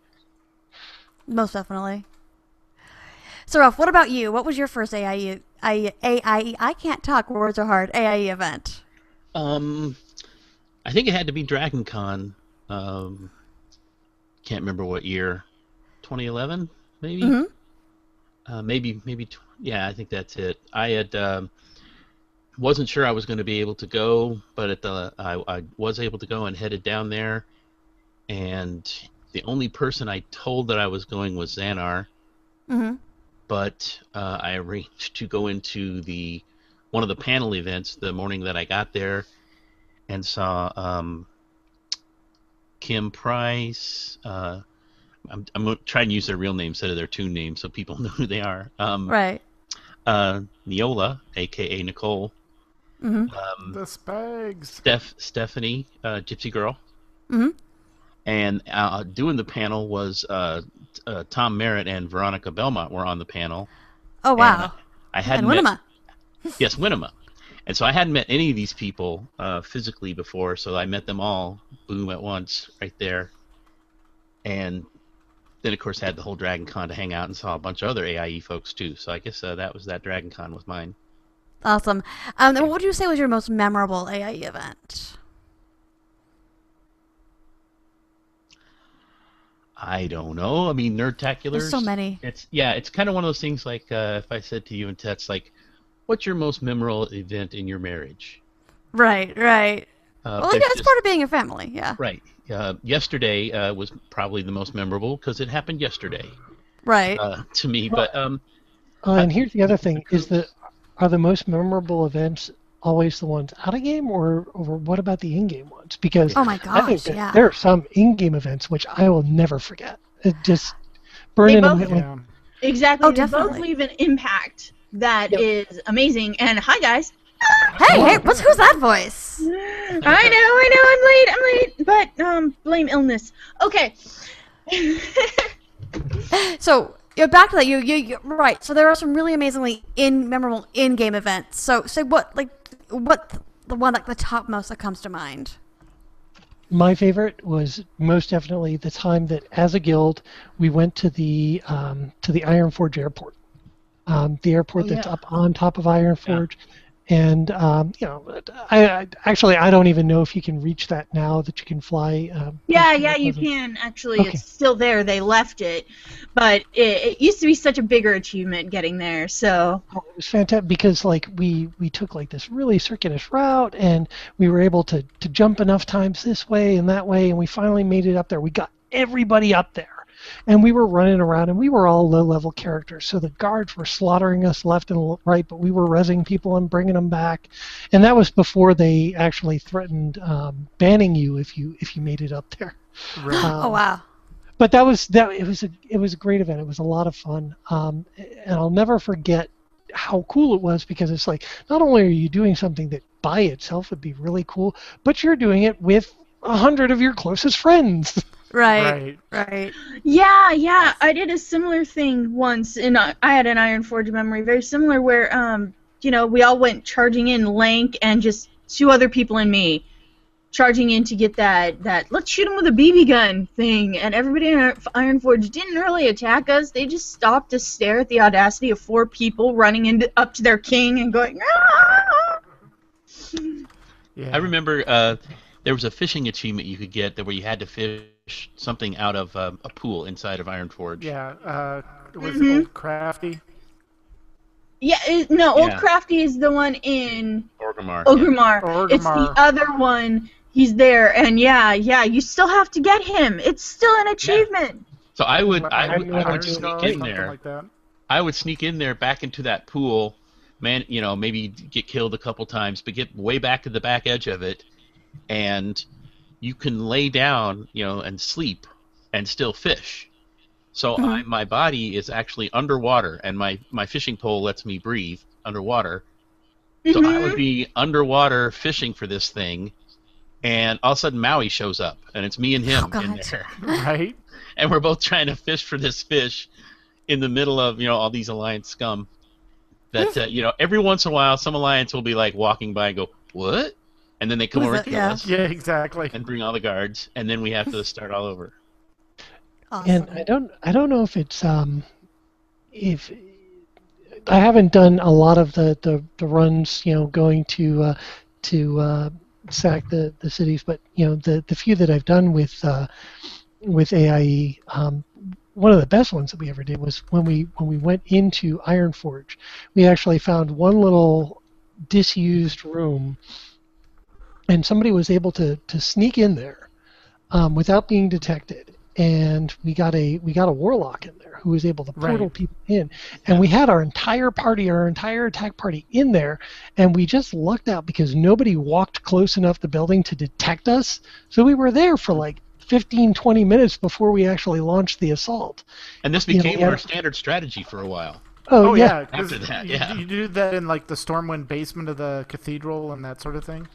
Most definitely. So, Ralph, what about you? What was your first AIE? I can't talk. Words are hard. AIE event. I think it had to be Dragon Con. Can't remember what year. 2011, maybe. Maybe. Yeah, I think that's it. I had wasn't sure I was going to be able to go, but I was able to go and headed down there. And the only person I told that I was going was Xanar. But I arranged to go into one of the panel events the morning that I got there, and saw Kim Price. I'm going to try and use their real name instead of their toon name so people know who they are. Right. Neola, a.k.a. Nicole. The Spags. Stephanie, Gypsy Girl. And doing the panel was Tom Merritt and Veronica Belmont were on the panel. Oh, wow. I hadn't met... Winema. Yes, Winema. And so I hadn't met any of these people physically before, so I met them all, boom, at once, right there. And then, of course, had the whole Dragon Con to hang out and saw a bunch of other AIE folks, too. So I guess that was that Dragon Con with mine. Awesome. What would you say was your most memorable AIE event? I don't know. I mean, Nerdtaculars. There's so many. It's kind of one of those things like if I said to you and Tets, like, what's your most memorable event in your marriage? Right. Well, yeah, it's part of being a family, yeah. Right. Yesterday was probably the most memorable because it happened yesterday. Right. To me, but and here's the other thing: is that are the most memorable events always the ones out of game, or what about the in-game ones? Because Oh my I think gosh, that yeah. there are some in-game events which I will never forget. It just burn They into both- my like, Yeah. Exactly. Oh, They both definitely. leave an impact that Yep. is amazing. And hi, guys. Hey, who's that voice? I know, I'm late, but blame illness. Okay. So you're back to that. You're right. So there are some really amazingly memorable in-game events. So what the one like the topmost that comes to mind? my favorite was most definitely the time that, as a guild, we went to the Ironforge airport, the airport that's yeah. up on top of Ironforge, and I don't even know if you can reach that now that you can fly. Yeah, you can. Actually, Okay. it's still there. They left it. But it used to be such a bigger achievement getting there, so... Oh, it was fantastic because like we took like this really circuitous route, and we were able to jump enough times this way and that way, and we finally made it up there. We got everybody up there, and we were running around, and we were all low-level characters, so the guards were slaughtering us left and right, but we were rezzing people and bringing them back, and that was before they actually threatened banning you if you made it up there. Right. Oh wow. But it was a great event. It was a lot of fun, and I'll never forget how cool it was, because it's like, not only are you doing something that by itself would be really cool, but you're doing it with 100 of your closest friends. Right. Yeah, I did a similar thing once, and I had an Ironforge memory, very similar, where, we all went charging in, Lank and just 2 other people and me, charging in to get that let's shoot him with a BB gun thing, and everybody in Ironforge didn't really attack us. They just stopped to stare at the audacity of 4 people running up to their king and going, "Ah!" Yeah. I remember there was a fishing achievement you could get where you had to fish something out of a pool inside of Ironforge. Yeah. Was Mhm. Old Crafty? Yeah, Old Yeah. Crafty is the one in Orgrimmar. Orgrimmar. It's the Orgrimmar. other one. He's there, and yeah, you still have to get him. It's still an achievement. So I would Iron sneak Guard, in something there. like that. I would sneak in there back into that pool, maybe get killed a couple times, but get way back to the back edge of it, and you can lay down, and sleep, and still fish. So my body is actually underwater, and my fishing pole lets me breathe underwater. So I would be underwater fishing for this thing, and all of a sudden Maui shows up, and it's me and him Oh, in God. there. Right? And we're both trying to fish for this fish in the middle of all these Alliance scum. That every once in a while some Alliance will be like walking by and go, "What?" And then they come What over is and it? kill Yeah. us Yeah, exactly. and bring all the guards, and then we have to start all over. Awesome. And I don't know if it's if I haven't done a lot of the runs, going to sack the cities, but the few that I've done with AIE, one of the best ones that we ever did was when we went into Ironforge. We actually found one little disused room, and somebody was able to sneak in there without being detected. And we got a warlock in there who was able to portal Right. people in, and we had our entire attack party in there, and we just lucked out because nobody walked close enough the building to detect us. So we were there for like 15-20 minutes before we actually launched the assault. And this You know, became yeah. our standard strategy for a while. Oh yeah, 'cause After that, you, yeah. you do that in like the Stormwind basement of the cathedral and that sort of thing.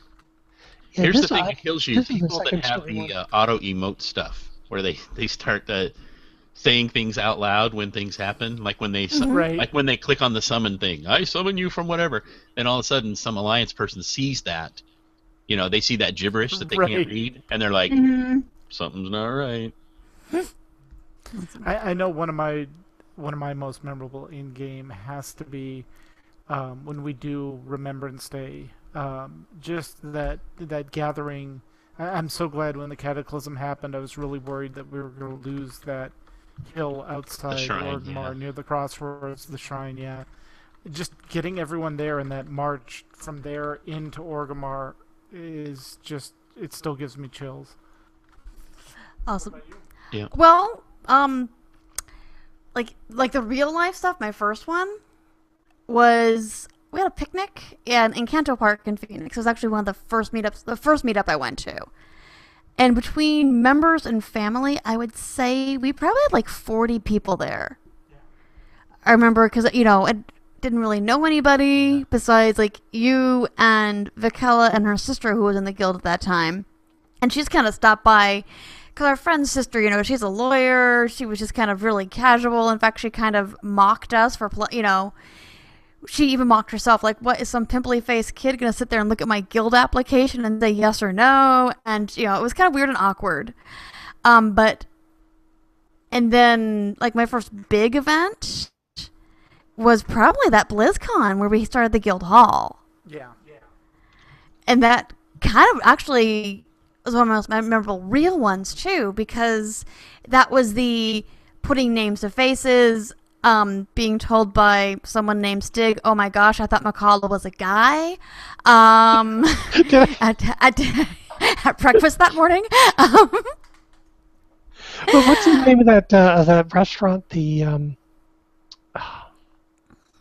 Yeah, Here's the this- thing that kills you: this is the people that second have story the one. auto emote stuff, where they start saying things out loud when things happen, like when they Right. like when they click on the summon thing. I summon you from whatever, and all of a sudden some Alliance person sees that. They see that gibberish that they Right. can't read, and they're like, Mm-hmm. "Something's not right." I know one of my most memorable in game has to be when we do Remembrance Day. Just that gathering. I'm so glad when the Cataclysm happened. I was really worried that we were going to lose that hill outside shrine, Orgrimmar yeah. near the crossroads, the shrine. Yeah, just getting everyone there and that march from there into Orgrimmar is just, it still gives me chills. Awesome. Yeah. Well, like the real life stuff. My first one was we had a picnic in Canto Park in Phoenix. It was actually one of the first meetup I went to. And between members and family, I would say we probably had like 40 people there. Yeah. I remember because, I didn't really know anybody besides like you and Vikella and her sister who was in the guild at that time. And she just kind of stopped by because our friend's sister, she's a lawyer. She was just kind of really casual. In fact, she kind of mocked us for, she even mocked herself, like, what, is some pimply-faced kid going to sit there and look at my guild application and say yes or no? And, it was kind of weird and awkward. And then, like, my first big event was probably that BlizzCon where we started the guild hall. Yeah. And that kind of actually was one of my most memorable real ones, too, because that was the putting names to faces, being told by someone named Stig, oh my gosh, I thought Makala was a guy, at breakfast that morning. Well, what's the name of that restaurant? I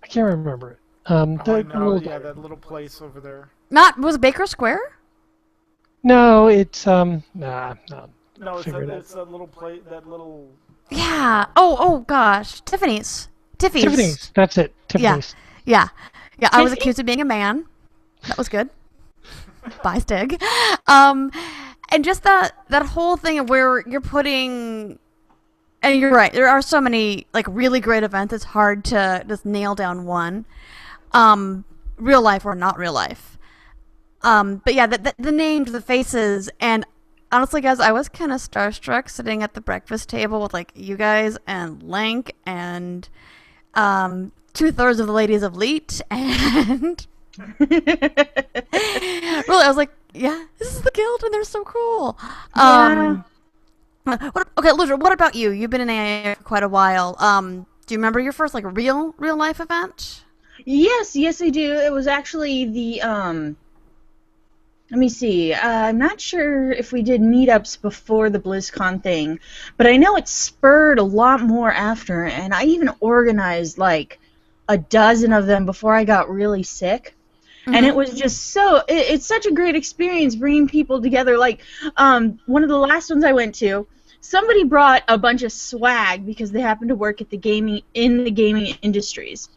can't remember it. That little place over there. Was it Baker Square? No, it's no. No, it's that little place, that little. Yeah. Oh gosh. Tiffany's. That's it. Tiffany's. Yeah. I was accused of being a man. That was good. Bye, Stig. And just that whole thing of where you're putting, and you're right. There are so many like really great events. It's hard to just nail down one, real life or not real life. But yeah, the names, the faces, and honestly, guys, I was kind of starstruck sitting at the breakfast table with, like, you guys and Link and 2/3 of the ladies of Leet, and really, I was like, yeah, this is the guild, and they're so cool. Yeah. Okay, Lucia, what about you? You've been in AIE for quite a while. Do you remember your first, like, real life event? Yes, I do. It was actually the, let me see. I'm not sure if we did meetups before the BlizzCon thing, but I know it spurred a lot more after, and I even organized like a dozen of them before I got really sick. Mm-hmm. And it was just it's such a great experience bringing people together. Like, one of the last ones I went to, somebody brought a bunch of swag because they happened to work at the gaming industries.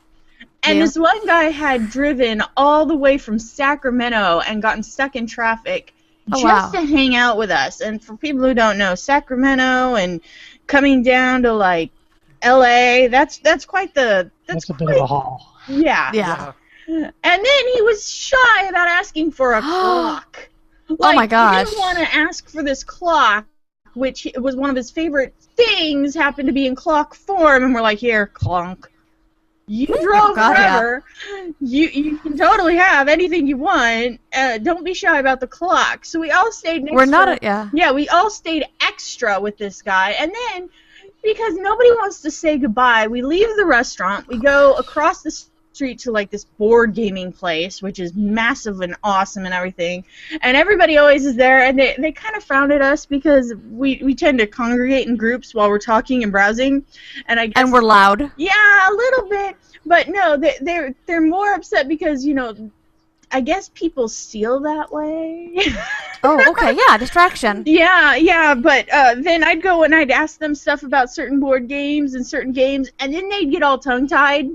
And this one guy had driven all the way from Sacramento and gotten stuck in traffic to hang out with us. And for people who don't know, Sacramento and coming down to like LA, that's quite the that's a bit of a haul. Yeah. And then he was shy about asking for a clock. Like, oh my gosh. He didn't want to ask for this clock, which was one of his favorite things, happened to be in clock form, and we're like, here, clonk. You drove forever. Yeah. You can totally have anything you want. Don't be shy about the clock. So we all stayed next. We all stayed extra with this guy, and then because nobody wants to say goodbye, we leave the restaurant. We go across the street to like this board gaming place, which is massive and awesome and everything. And everybody always is there, and they kind of frown at us because we tend to congregate in groups while we're talking and browsing. And I guess, and we're loud. Yeah, a little bit. But no, they're more upset because, you know, I guess people steal that way. Oh, okay, yeah, distraction. Yeah, but then I'd go and I'd ask them stuff about certain board games and certain games, and then they'd get all tongue-tied.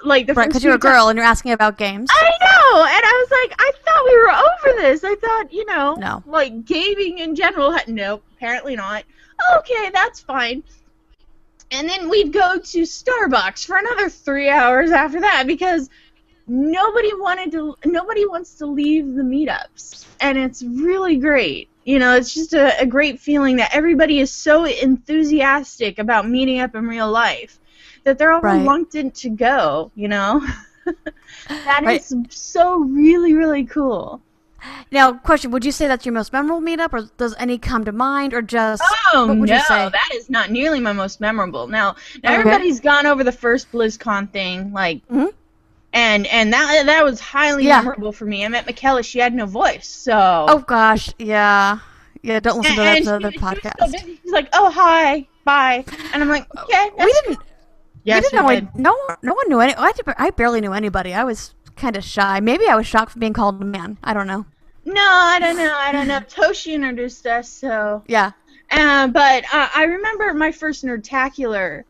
Like the right, because you're a girl and you're asking about games. I know, and I was like, I thought we were over this. I thought, you know, no. Like gaming in general. Nope, apparently not. Okay, that's fine. And then we'd go to Starbucks for another 3 hours after that because nobody wants to leave the meetups, and it's really great. You know, it's just a great feeling that everybody is so enthusiastic about meeting up in real life that they're all reluctant to go, you know? That is so really, really cool. Now, question, would you say that's your most memorable meetup, or does any come to mind, or just... Oh, what would no, you say? That is not nearly my most memorable. Now everybody's gone over the first BlizzCon thing, like, and that was highly memorable for me. I met Mikella, she had no voice, so... Oh, gosh, yeah. Yeah, don't listen to that the podcast. She was so busy. She's like, oh, hi, bye. And I'm like, okay, we didn't... Yes, no one knew any. I barely knew anybody. I was kind of shy. Maybe I was shocked for being called a man. I don't know. No, I don't know. Toshi introduced us, so. Yeah. But I remember my first Nerdtacular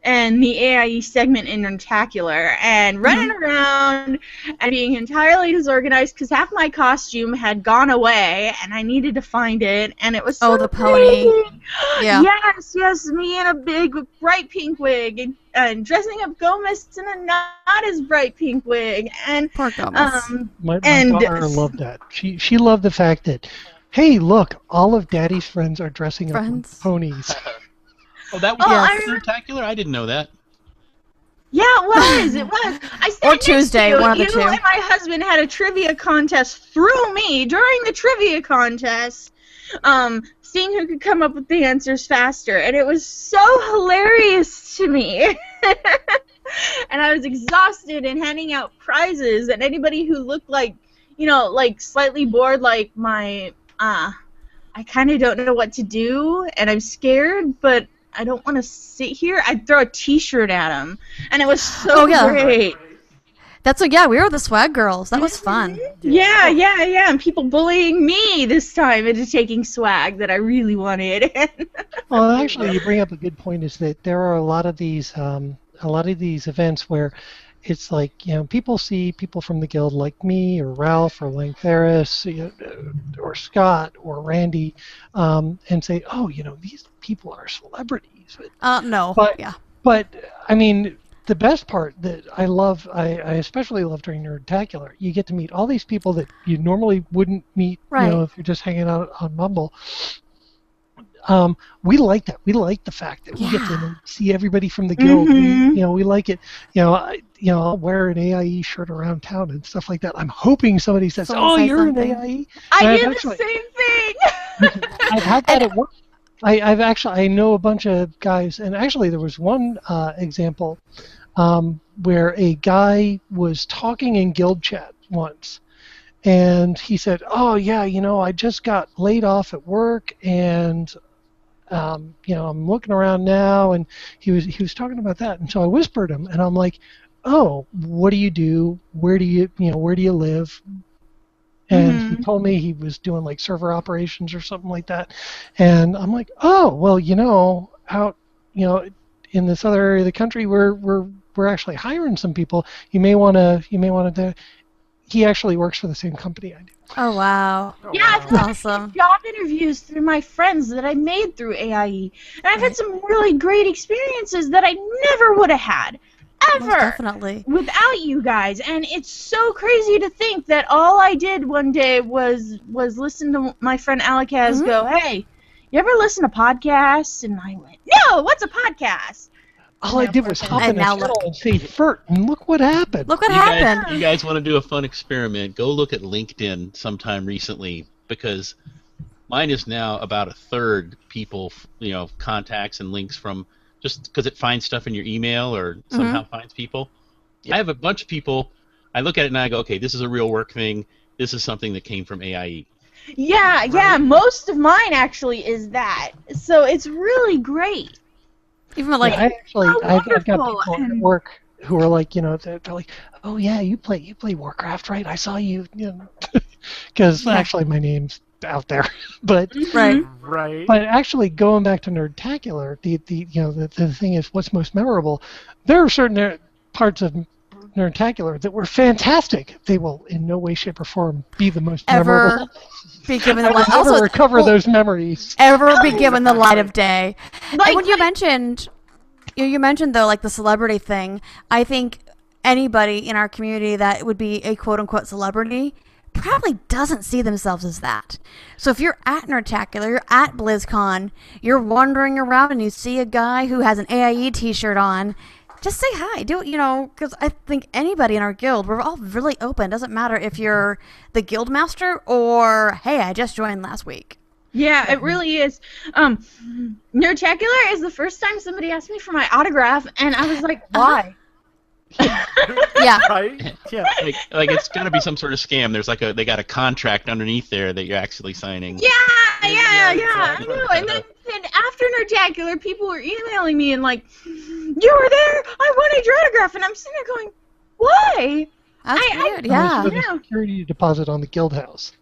and the AIE segment in Nerdtacular and running around and being entirely disorganized because half my costume had gone away and I needed to find it, and it was so the pony. Yeah. Yes, me in a big bright pink wig and dressing up Gomez in a not as bright pink wig. And poor Gomez. My daughter loved that. She loved the fact that, hey, look, all of Daddy's friends are dressing up like ponies. Oh, that was spectacular? I didn't know that. Yeah, it was. I said or Tuesday, one of the two. And my husband had a trivia contest through me during the trivia contest, seeing who could come up with the answers faster, and it was so hilarious to me. And I was exhausted and handing out prizes, and anybody who looked like, like slightly bored, like I kind of don't know what to do, and I'm scared, but I don't want to sit here. I'd throw a T-shirt at him, and it was so great. We were the swag girls. That was fun. Yeah, and people bullying me this time into taking swag that I really wanted. Well, actually, you bring up a good point. Is that there are a lot of these events where it's like, people see people from the guild like me or Ralph or Lang Ferris, or Scott or Randy, and say, oh, these people are celebrities. No. But I mean, the best part that I love, I especially love during Nerdtacular, you get to meet all these people that you normally wouldn't meet, if you're just hanging out on Mumble. We like that. We like the fact that we get to see everybody from the guild. We like it. I'll wear an AIE shirt around town and stuff like that. I'm hoping somebody says, you're an AIE. I did the same thing. I've had that at work. I know a bunch of guys, and actually there was one example where a guy was talking in guild chat once, and he said, oh yeah, I just got laid off at work, and I'm looking around now, and he was talking about that, and so I whispered him, and I'm like, oh, what do you do? Where do you live? And he told me he was doing like server operations or something like that, and I'm like, oh, well, out, in this other area of the country, we're actually hiring some people. You may want to. He actually works for the same company I do. Oh wow! Yeah, I've got awesome job interviews through my friends that I made through AIE, and I've had some really great experiences that I never would have had. Ever. Most definitely. Without you guys, and it's so crazy to think that all I did one day was listen to my friend Alakaz go, hey, you ever listen to podcasts? And I went, no, what's a podcast? All I did was hop in a shuttle and say FERT, and look what happened. Look what happened. You guys want to do a fun experiment, go look at LinkedIn sometime recently, because mine is now about a third people, contacts and links from, just because it finds stuff in your email or somehow finds people. I have a bunch of people, I look at it and I go, okay, this is a real work thing. This is something that came from AIE. Yeah, most of mine actually is that. So it's really great. Even like, I've got people at work who are like, they're like, oh yeah, you play Warcraft, right? I saw you, because actually my name's out there, but right. But actually, going back to Nerdtacular, the thing is, what's most memorable? There are certain parts of Nerdtacular that were fantastic. They will in no way, shape, or form be the most memorable. Be given the light. Also, recover those memories. Ever be given the light of day. Like, and when you mentioned though, like the celebrity thing, I think anybody in our community that would be a quote unquote celebrity probably doesn't see themselves as that. So if you're at Nerdtacular, you're at BlizzCon, you're wandering around and you see a guy who has an AIE t-shirt on, just say hi. Do it, because I think anybody in our guild, we're all really open. Doesn't matter if you're the guild master or, hey, I just joined last week. Yeah, it really is. Nerdtacular is the first time somebody asked me for my autograph, and I was like, why? Yeah. Right? Yeah. Like it's gonna be some sort of scam. There's they got a contract underneath there that you're actually signing. Yeah. I know. And then after Nerdtacular, people were emailing me and like, you were there. I wanted your autograph, and I'm sitting there going, why? That's weird. It Yeah. was a security deposit on the guild house.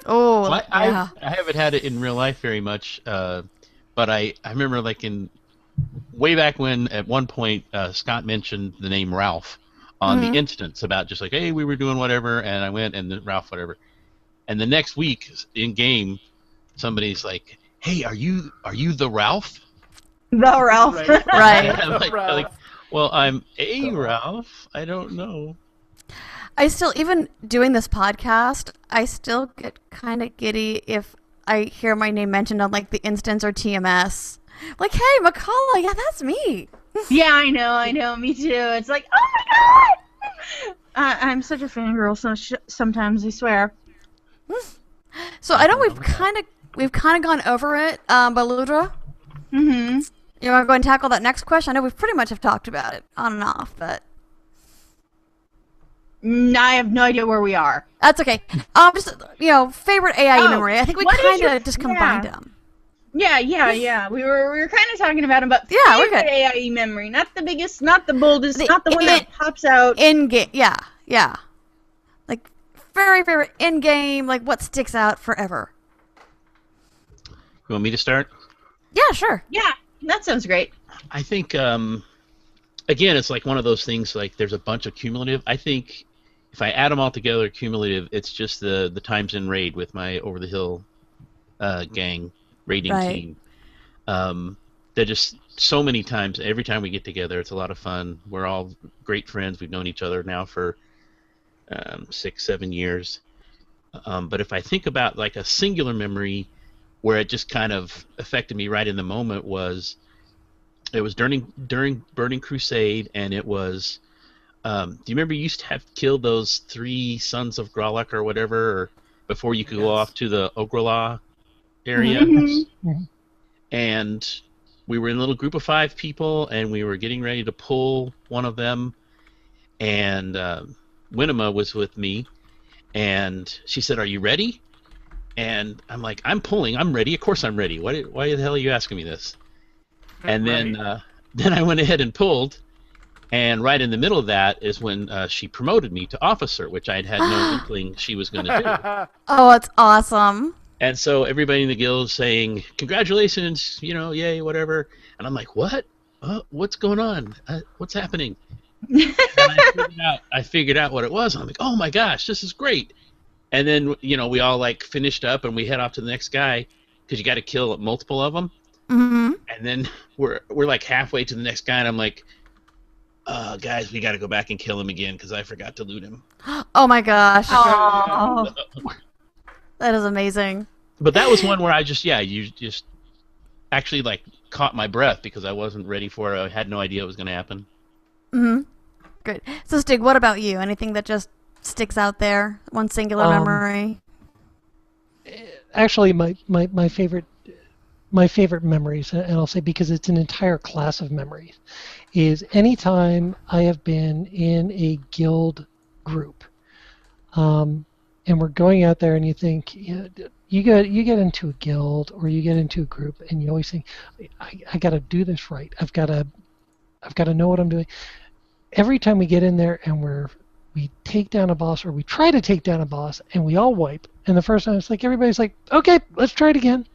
Oh, Well, yeah. I haven't had it in real life very much, but I remember like in way back when at one point Scott mentioned the name Ralph on the instance about just like, hey, we were doing whatever, and I went and then Ralph whatever, and the next week in game somebody's like, hey, are you the Ralph? The Ralph. Right. I'm like, well, I'm a Ralph. I don't know. I still, even doing this podcast, I still get kind of giddy if I hear my name mentioned on like the instance or TMS. Like, hey, McCullough, yeah, that's me. Yeah, I know, me too. It's like, oh my god! I'm such a fangirl sometimes, I swear. So I know we've kind of gone over it, but Ludra, Mm-hmm. you want to go and tackle that next question? I know we pretty much have talked about it on and off, but I have no idea where we are. that's okay. Just favorite AIE memory. I think we what is kind your- of just combined them. Yeah. We were kind of talking about them, but Yeah, we're favorite good. AIE memory, not the biggest, not the boldest, The- not the one that pops out. In game, yeah. Like very favorite in game, like what sticks out forever. You want me to start? Yeah, sure. Yeah, that sounds great. I think, again, it's like one of those things, like there's a bunch of cumulative. I think if I add them all together, cumulative, it's just the times in raid with my Over the Hill gang raiding Right. team. They're just so many times. Every time we get together, it's a lot of fun. We're all great friends. We've known each other now for 6-7 years. But if I think about like a singular memory where it just kind of affected me right in the moment it was during Burning Crusade, and it was do you remember you used to have to kill those 3 sons of Gralak or whatever before you could go off to the Ograla area? Mhm. And we were in a little group of 5 people, and we were getting ready to pull one of them, and Winema was with me, and she said, "Are you ready?" And I'm like, "I'm pulling. I'm ready. Of course I'm ready. Why the hell are you asking me this?" And then I went ahead and pulled, and right in the middle of that is when she promoted me to officer, which I had no inkling she was going to do. Oh, it's awesome. And so everybody in the guild is saying, "Congratulations, yay, whatever." And I'm like, "What? What's going on? What's happening?" And I figured out what it was. I'm like, "Oh my gosh, this is great!" And then we all like finished up and we head off to the next guy because you got to kill multiple of them. Mm-hmm. And then we're like halfway to the next guy, and I'm like, "Guys, we got to go back and kill him again because I forgot to loot him." Oh my gosh. Oh. That is amazing. But that was one where you just actually like caught my breath because I wasn't ready for it. I had no idea it was going to happen. Mm-hmm. Good. So, Stig, what about you? Anything that just sticks out there? One singular memory? Actually, my favorite memories, and I'll say because it's an entire class of memories, is anytime I have been in a guild group, and we're going out there, and you think, you get into a guild or you get into a group, and you always think, I got to do this right. I've got to know what I'm doing. Every time we get in there and we take down a boss, or we try to take down a boss, and we all wipe. And the first time it's like everybody's like, "Okay, let's try it again."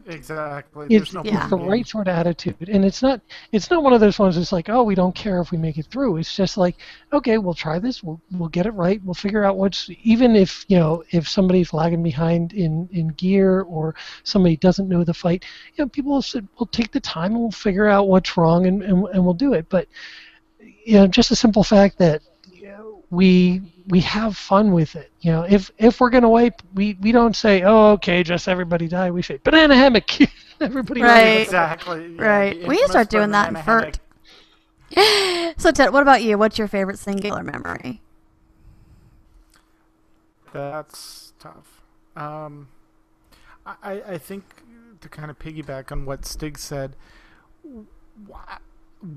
Exactly. It's There's no the point in right sort of attitude, and it's not one of those ones that's like, "Oh, we don't care if we make it through." It's just like, "Okay, we'll try this. We'll get it right. We'll figure out even if if somebody's lagging behind in gear or somebody doesn't know the fight, people will say, we'll take the time and we'll figure out what's wrong and we'll do it." But just the simple fact that we have fun with it. If we're gonna wipe, we don't say, "Oh, okay, just everybody die." We say, "Banana hammock." Everybody. Right. Exactly. Yeah, Right. the We need to start infamous doing that in banana FERT. So, Ted, what about you? What's your favorite singular memory? That's tough. I think to kind of piggyback on what Stig said,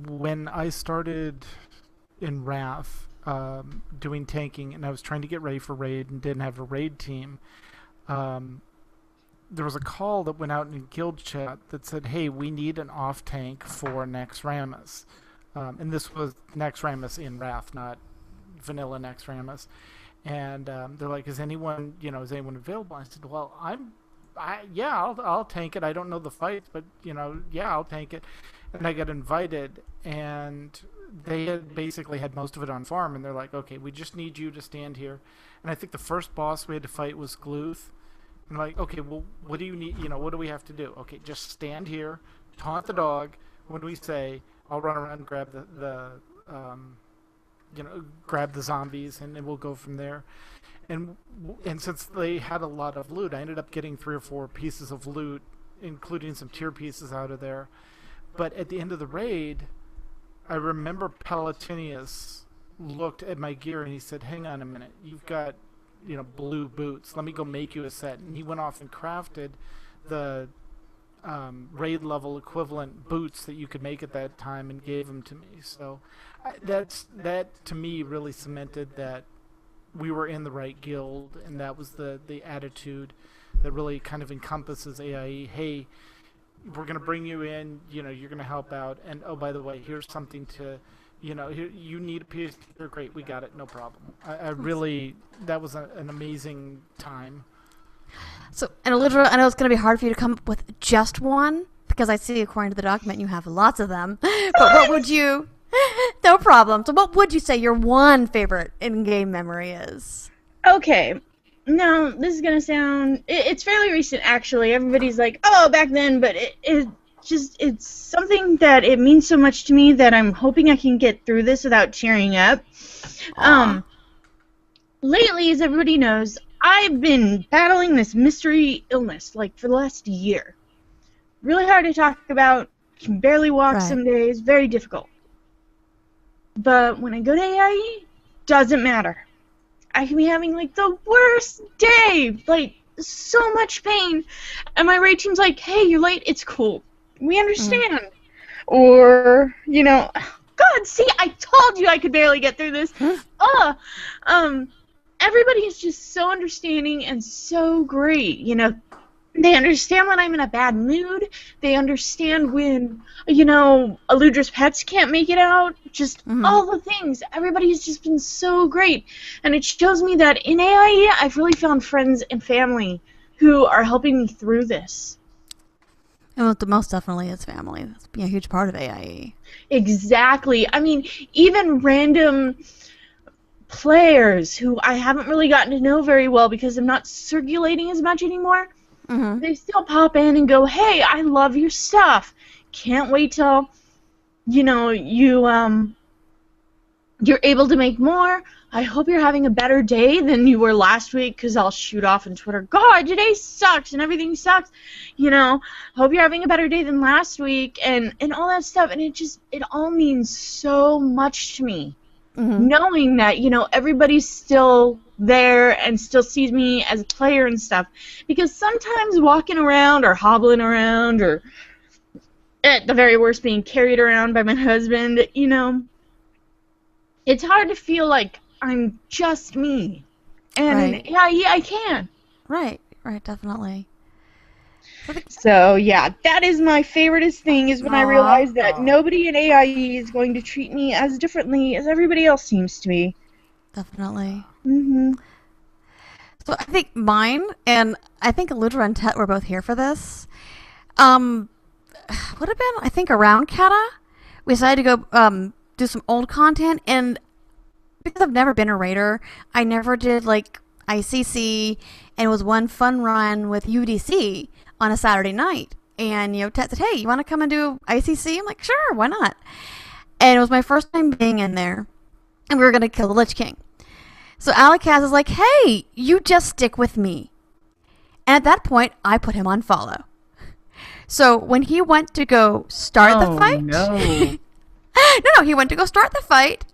when I started in Wrath doing tanking, and I was trying to get ready for raid and didn't have a raid team, there was a call that went out in guild chat that said, "Hey, we need an off tank for next Rammus." And this was Naxxramas in Wrath, not vanilla Naxxramas. And they're like, is anyone available? I said, well, I'll tank it. I don't know the fights, but I'll tank it. And I got invited, and they had basically had most of it on farm, and they're like, okay, we just need you to stand here. And I think the first boss we had to fight was Gluth. And I'm like, okay, well, what do you need? What do we have to do? Okay, just stand here, taunt the dog. When we say, I'll run around and grab grab the zombies, and then we'll go from there. And since they had a lot of loot, I ended up getting 3 or 4 pieces of loot, including some tier pieces out of there. But at the end of the raid, I remember Palatinius looked at my gear and he said, hang on a minute, you've got blue boots, let me go make you a set. And he went off and crafted the raid level equivalent boots that you could make at that time and gave them to me. So that to me really cemented that we were in the right guild, and that was the attitude that really kind of encompasses AIE. Hey, we're going to bring you in, you're going to help out, and oh, by the way, here's something to, here, you need a piece, you're great, we got it, no problem. I really, that was an amazing time. So, and Elidra, I know it's going to be hard for you to come up with just one, because I see according to the document you have lots of them, but what would you, no problem, so what would you say your one favorite in-game memory is? Okay. Now, this is going to sound... It's fairly recent, actually. Everybody's like, oh, back then, but it's something that it means so much to me that I'm hoping I can get through this without tearing up. Lately, as everybody knows, I've been battling this mystery illness, for the last year. Really hard to talk about, can barely walk some days, very difficult. But when I go to AIE, doesn't matter. I can be having, the worst day, so much pain, and my raid team's like, hey, you're late, it's cool, we understand. Or, God, see, I told you I could barely get through this. Everybody is just so understanding and so great, They understand when I'm in a bad mood. They understand when, Eludra's pets can't make it out. Just all the things. Everybody's just been so great. And it shows me that in AIE, I've really found friends and family who are helping me through this. And most definitely is family. That's a huge part of AIE. Exactly. I mean, even random players who I haven't really gotten to know very well because I'm not circulating as much anymore. They still pop in and go, hey, I love your stuff. Can't wait till, you're able to make more. I hope you're having a better day than you were last week, because I'll shoot off on Twitter, God, today sucks and everything sucks. Hope you're having a better day than last week and all that stuff. And it all means so much to me. Knowing that, everybody's still there and still sees me as a player and stuff. Because sometimes walking around or hobbling around or, at the very worst, being carried around by my husband, it's hard to feel like I'm just me. And yeah, I can. Right, definitely. So, yeah, that is my favoriteest thing, is when I realize that nobody in AIE is going to treat me as differently as everybody else seems to be. Definitely. So I think mine, and I think Eludra and Tet were both here for this, would have been, I think, around Kata. We decided to go do some old content, and because I've never been a raider, I never did, ICC, and it was one fun run with UDC on a Saturday night. And, Tet said, hey, you want to come and do ICC? I'm like, sure, why not? And it was my first time being in there, and we were going to kill the Lich King. So Alikaz is like, hey, you just stick with me. And at that point, I put him on follow. So when he went to go start the fight... no. No, he went to go start the fight.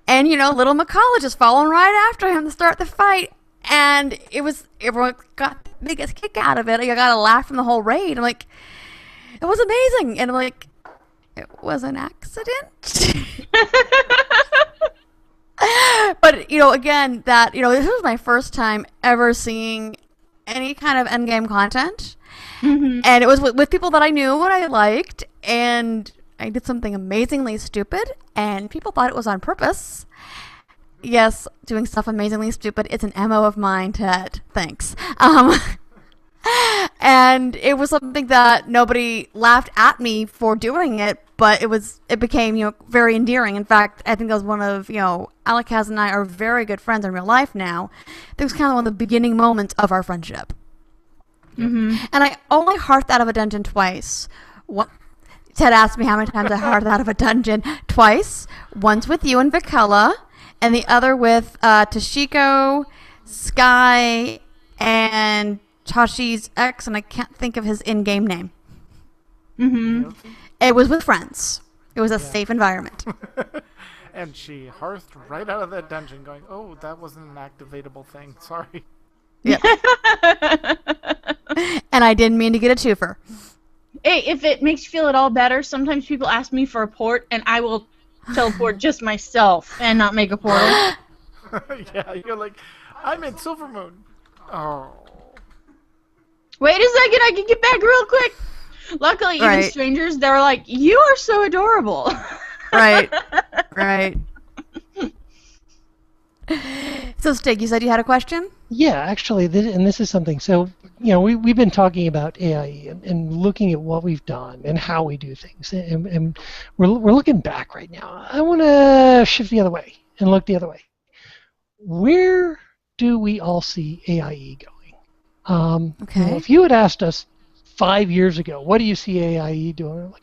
And, little McCullough just following right after him to start the fight. And everyone got the biggest kick out of it. I got a laugh from the whole raid. I'm like, it was amazing. And I'm like, it was an accident. But, again, this was my first time ever seeing any kind of endgame content. And it was with people that I knew and I liked. And I did something amazingly stupid, and people thought it was on purpose. Yes, doing stuff amazingly stupid is an MO of mine, Ted. Thanks. And it was something that nobody laughed at me for doing it, but it became, very endearing. In fact, I think that was one of, Alakaz and I are very good friends in real life now. It was kind of one of the beginning moments of our friendship. Mm-hmm. And I only hearthed out of a dungeon twice. Ted asked me how many times I hearthed out of a dungeon. Twice. Once with you and Vikella, and the other with Toshiko, Sky, and Tashi's ex, and I can't think of his in-game name. Mm-hmm. It was with friends. It was a safe environment. And she hearthed right out of that dungeon going, oh, that wasn't an activatable thing. Sorry. Yep. And I didn't mean to get a twofer. Hey, if it makes you feel at all better, sometimes people ask me for a port, and I will teleport just myself and not make a portal. Yeah, you're like, I'm in Silvermoon. Oh. Wait a second, I can get back real quick. Luckily, even strangers, they're like, you are so adorable. Right. So, Stig, you said you had a question? Yeah, actually, this is something. So, we've been talking about AIE and looking at what we've done and how we do things, and we're looking back right now. I want to shift the other way and look the other way. Where do we all see AIE going? Okay. If you had asked us 5 years ago, what do you see AIE doing? We're like,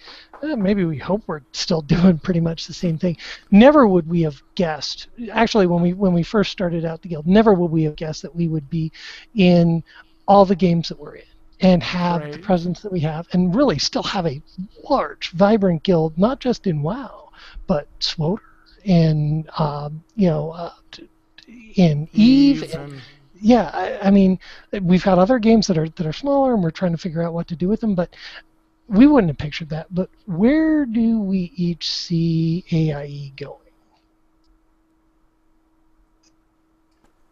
maybe we hope we're still doing pretty much the same thing. Never would we have guessed. Actually, when we first started out the guild, never would we have guessed that we would be in all the games that we're in and have the presence that we have, and really still have a large, vibrant guild, not just in WoW, but SWOTR and in EVE. I mean, we've had other games that are smaller, and we're trying to figure out what to do with them, but we wouldn't have pictured that. But where do we each see AIE going?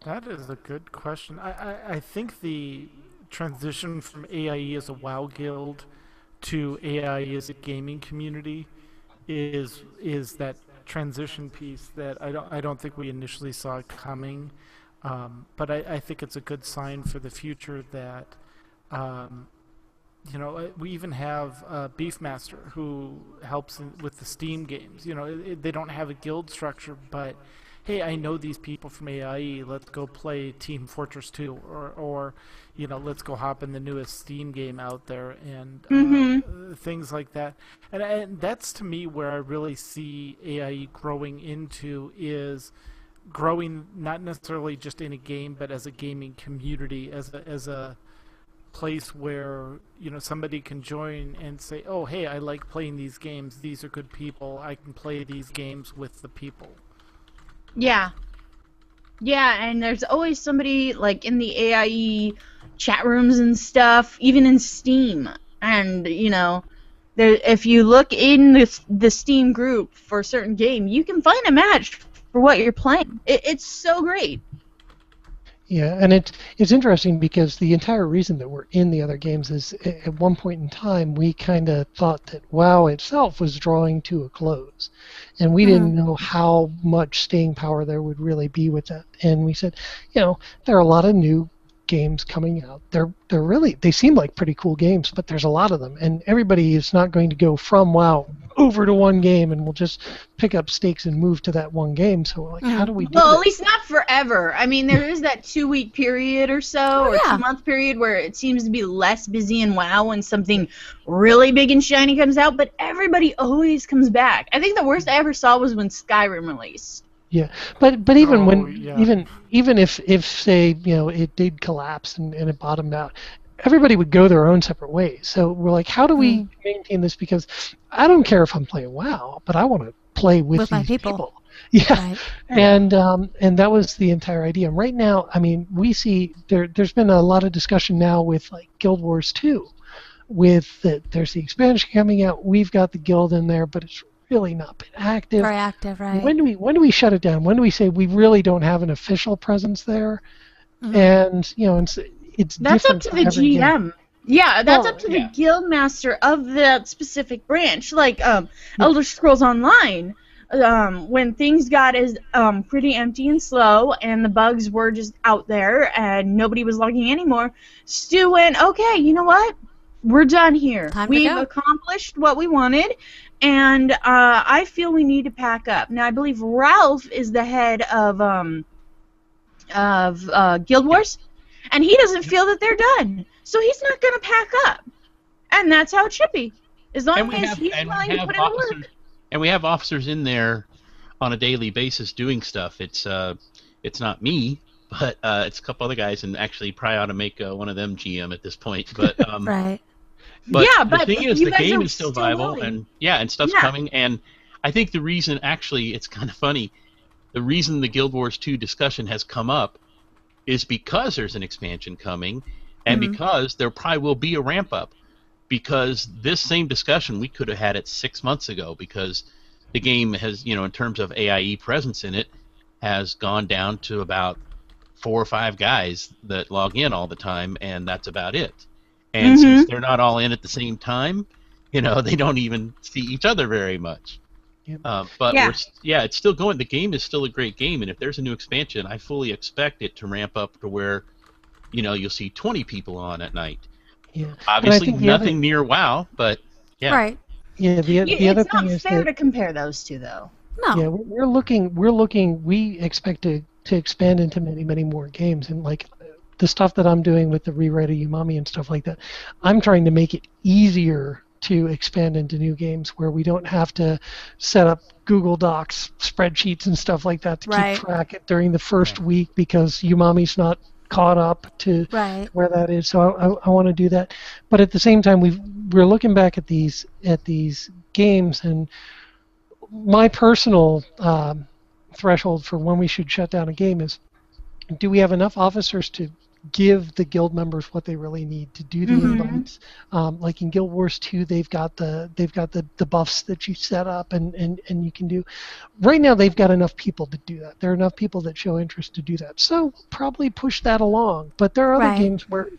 That is a good question. I think the transition from AIE as a WoW guild to AIE as a gaming community is that transition piece that I don't think we initially saw coming. But I think it's a good sign for the future that, we even have Beefmaster who helps with the Steam games. They don't have a guild structure, but hey, I know these people from AIE. Let's go play Team Fortress 2, or let's go hop in the newest Steam game out there, and things like that. And that's to me where I really see AIE growing into is growing not necessarily just in a game, but as a gaming community, as a place where somebody can join and say, oh, hey, I like playing these games. These are good people. I can play these games with the people. Yeah, and there's always somebody like in the AIE chat rooms and stuff, even in Steam. And if you look in the Steam group for a certain game, you can find a match for what you're playing. It's so great. Yeah, and it's interesting because the entire reason that we're in the other games is at one point in time we kind of thought that WoW itself was drawing to a close, and we didn't know how much staying power there would really be with that. And we said, there are a lot of new games coming out. They seem like pretty cool games, but there's a lot of them, and everybody is not going to go from WoW over to one game, and we'll just pick up stakes and move to that one game. So we're like, how do we do Well, that? at least not forever. I mean, there is that 2-week period or so, or 2-month period where it seems to be less busy in WoW when something really big and shiny comes out, but everybody always comes back. I think the worst I ever saw was when Skyrim released. Yeah, but even even if say it did collapse and it bottomed out, everybody would go their own separate ways. So we're like, how do we maintain this? Because I don't care if I'm playing WoW, but I want to play with these people. Yeah, right. And that was the entire idea. And right now, I mean, we see there's been a lot of discussion now with like Guild Wars 2, there's the expansion coming out. We've got the guild in there, but it's really not been active. Very active, right? When do we shut it down? When do we say we really don't have an official presence there? And it's that's different up to the GM. Yeah, that's up to the guild master of that specific branch. Like Elder Scrolls Online, when things got as pretty empty and slow, and the bugs were just out there, and nobody was logging anymore, Stu went, okay, you know what? We're done here. We've accomplished what we wanted, and I feel we need to pack up. Now, I believe Ralph is the head of Guild Wars, and he doesn't feel that they're done. So he's not going to pack up. And that's how it should be. As long as he's willing to put in the work. And we have officers in there on a daily basis doing stuff. It's not me, but it's a couple other guys, and actually probably ought to make one of them GM at this point. But right. But the thing is, the game is still viable, and stuff's coming. And I think the reason, actually, it's kind of funny, the reason the Guild Wars 2 discussion has come up is because there's an expansion coming, and because there probably will be a ramp up. Because this same discussion, we could have had it 6 months ago, because the game has, in terms of AIE presence in it, has gone down to about 4 or 5 guys that log in all the time, and that's about it. And since they're not all in at the same time, they don't even see each other very much. But it's still going. The game is still a great game, and if there's a new expansion, I fully expect it to ramp up to where, you'll see 20 people on at night. Yeah. Obviously, nothing near WoW, but yeah. Right. Yeah. The other thing is it's not fair to compare those two, though. No. Yeah, we're looking. We expect to expand into many, many more games, and like the stuff that I'm doing with the rewrite of Umami and stuff like that, I'm trying to make it easier to expand into new games where we don't have to set up Google Docs spreadsheets and stuff like that to keep track during the first week because Umami's not caught up to where that is. So I want to do that, but at the same time we're looking back at these games, and my personal threshold for when we should shut down a game is, do we have enough officers to give the guild members what they really need to do the invites? Like in Guild Wars 2, they've got the buffs that you set up and you can do. Right now, they've got enough people to do that. There are enough people that show interest to do that. So probably push that along. But there are other games where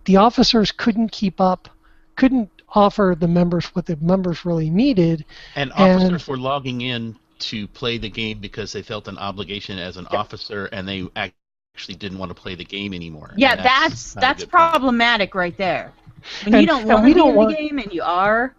the officers couldn't keep up, couldn't offer the members what the members really needed, and officers were logging in to play the game because they felt an obligation as an officer, and they actually didn't want to play the game anymore. Yeah, that's problematic right there. When you don't want to be in the game and you are.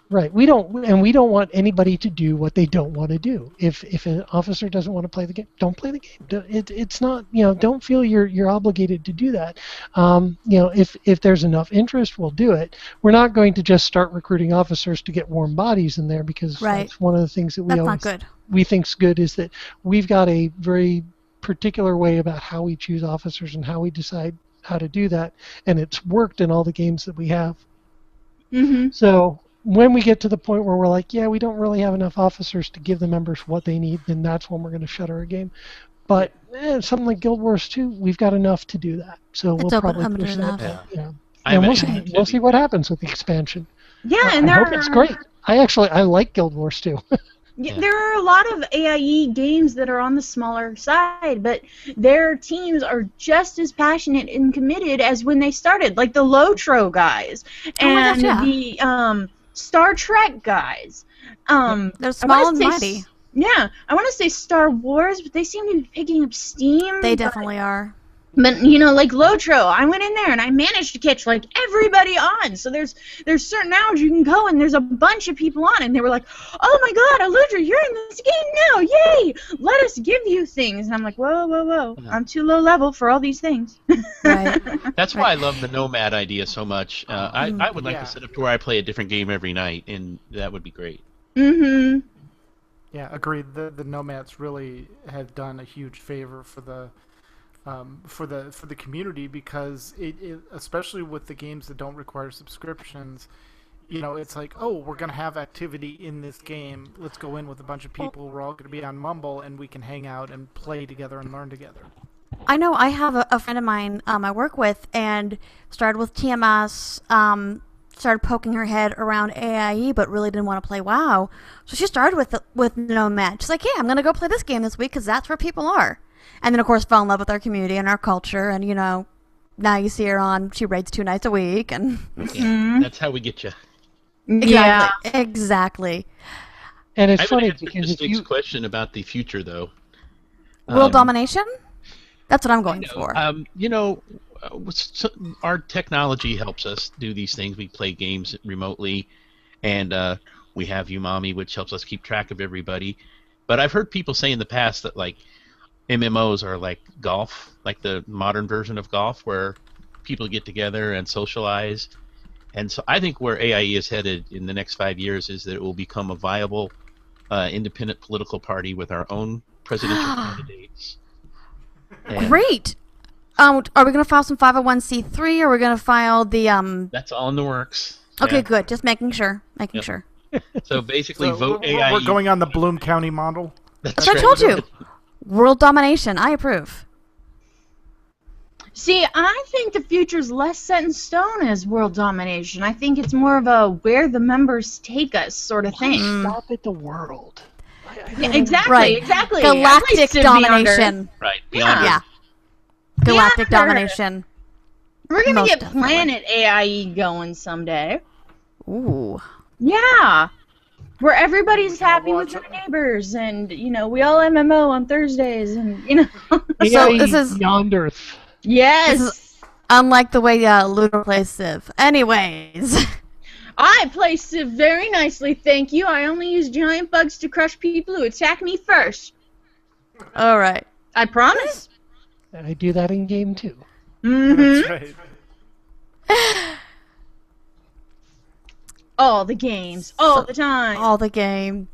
Right. We don't want anybody to do what they don't want to do. If an officer doesn't want to play the game, don't play the game. It's not, don't feel you're obligated to do that. If there's enough interest, we'll do it. We're not going to just start recruiting officers to get warm bodies in there, because that's one of the things that we think's good, is that we've got a very particular way about how we choose officers and how we decide how to do that, and it's worked in all the games that we have. So when we get to the point where we're like, we don't really have enough officers to give the members what they need, then that's when we're going to shutter a game. But something like Guild Wars 2, we've got enough to do that. So we'll probably push that. And we'll see what happens with the expansion. Yeah, and I hope it's great. I like Guild Wars 2. There are a lot of AIE games that are on the smaller side, but their teams are just as passionate and committed as when they started, like the Lotro guys and the Star Trek guys. They're small and mighty. Yeah, I want to say Star Wars, but they seem to be picking up steam. They definitely are. But like Lotro, I went in there and I managed to catch like everybody on. So there's certain hours you can go and there's a bunch of people on, and they were like, "Oh my God, Aludra, you're in this game now! Yay! Let us give you things." And I'm like, "Whoa! I'm too low level for all these things." Right. That's why I love the Nomad idea so much. I would like to set up to where I play a different game every night, and that would be great. Yeah, agreed. The Nomads really have done a huge favor for the community, because it especially with the games that don't require subscriptions, it's like, oh, we're gonna have activity in this game. Let's go in with a bunch of people. We're all gonna be on Mumble, and we can hang out and play together and learn together. I know I have a friend of mine I work with, and started with TMS. Started poking her head around AIE, but really didn't want to play WoW. So she started with Nomad. She's like, I'm gonna go play this game this week because that's where people are. And then, of course, fell in love with our community and our culture, and, now you see her on, she raids 2 nights a week, and That's how we get you. Exactly. And it's I funny would answer because if Stig's you question about the future, though. World domination? That's what I'm going for. Our technology helps us do these things. We play games remotely, and we have Umami, which helps us keep track of everybody. But I've heard people say in the past that like MMOs are like golf, like the modern version of golf, where people get together and socialize. And so I think where AIE is headed in the next 5 years is that it will become a viable independent political party with our own presidential candidates. And Great. Are we going to file some 501c3, or are we going to file the that's all in the works. Okay, Yeah. good. Just making sure. Sure. So basically, So vote we're AIE. going on the Bloom County model. That's I right. told you. World domination. I approve. See, I think the future's less set in stone as world domination. I think it's more of a where the members take us sort of thing. stop at the world. Yeah, exactly, Right. exactly. Galactic At least it'd be under- domination. Right. Beyond Yeah. Galactic Yeah. domination. We're gonna Most get definitely. Planet AIE going someday. Ooh. Yeah. Where everybody's happy with watch their neighbors, and we all MMO on Thursdays, and So AI this is- Beyond Earth. yes. This is unlike the way Ludo plays Civ. Anyways. I play Civ very nicely, thank you. I only use giant bugs to crush people who attack me first. All right. I promise. I do that in game too. Mm-hmm. That's right. All the games, all the time. All the game.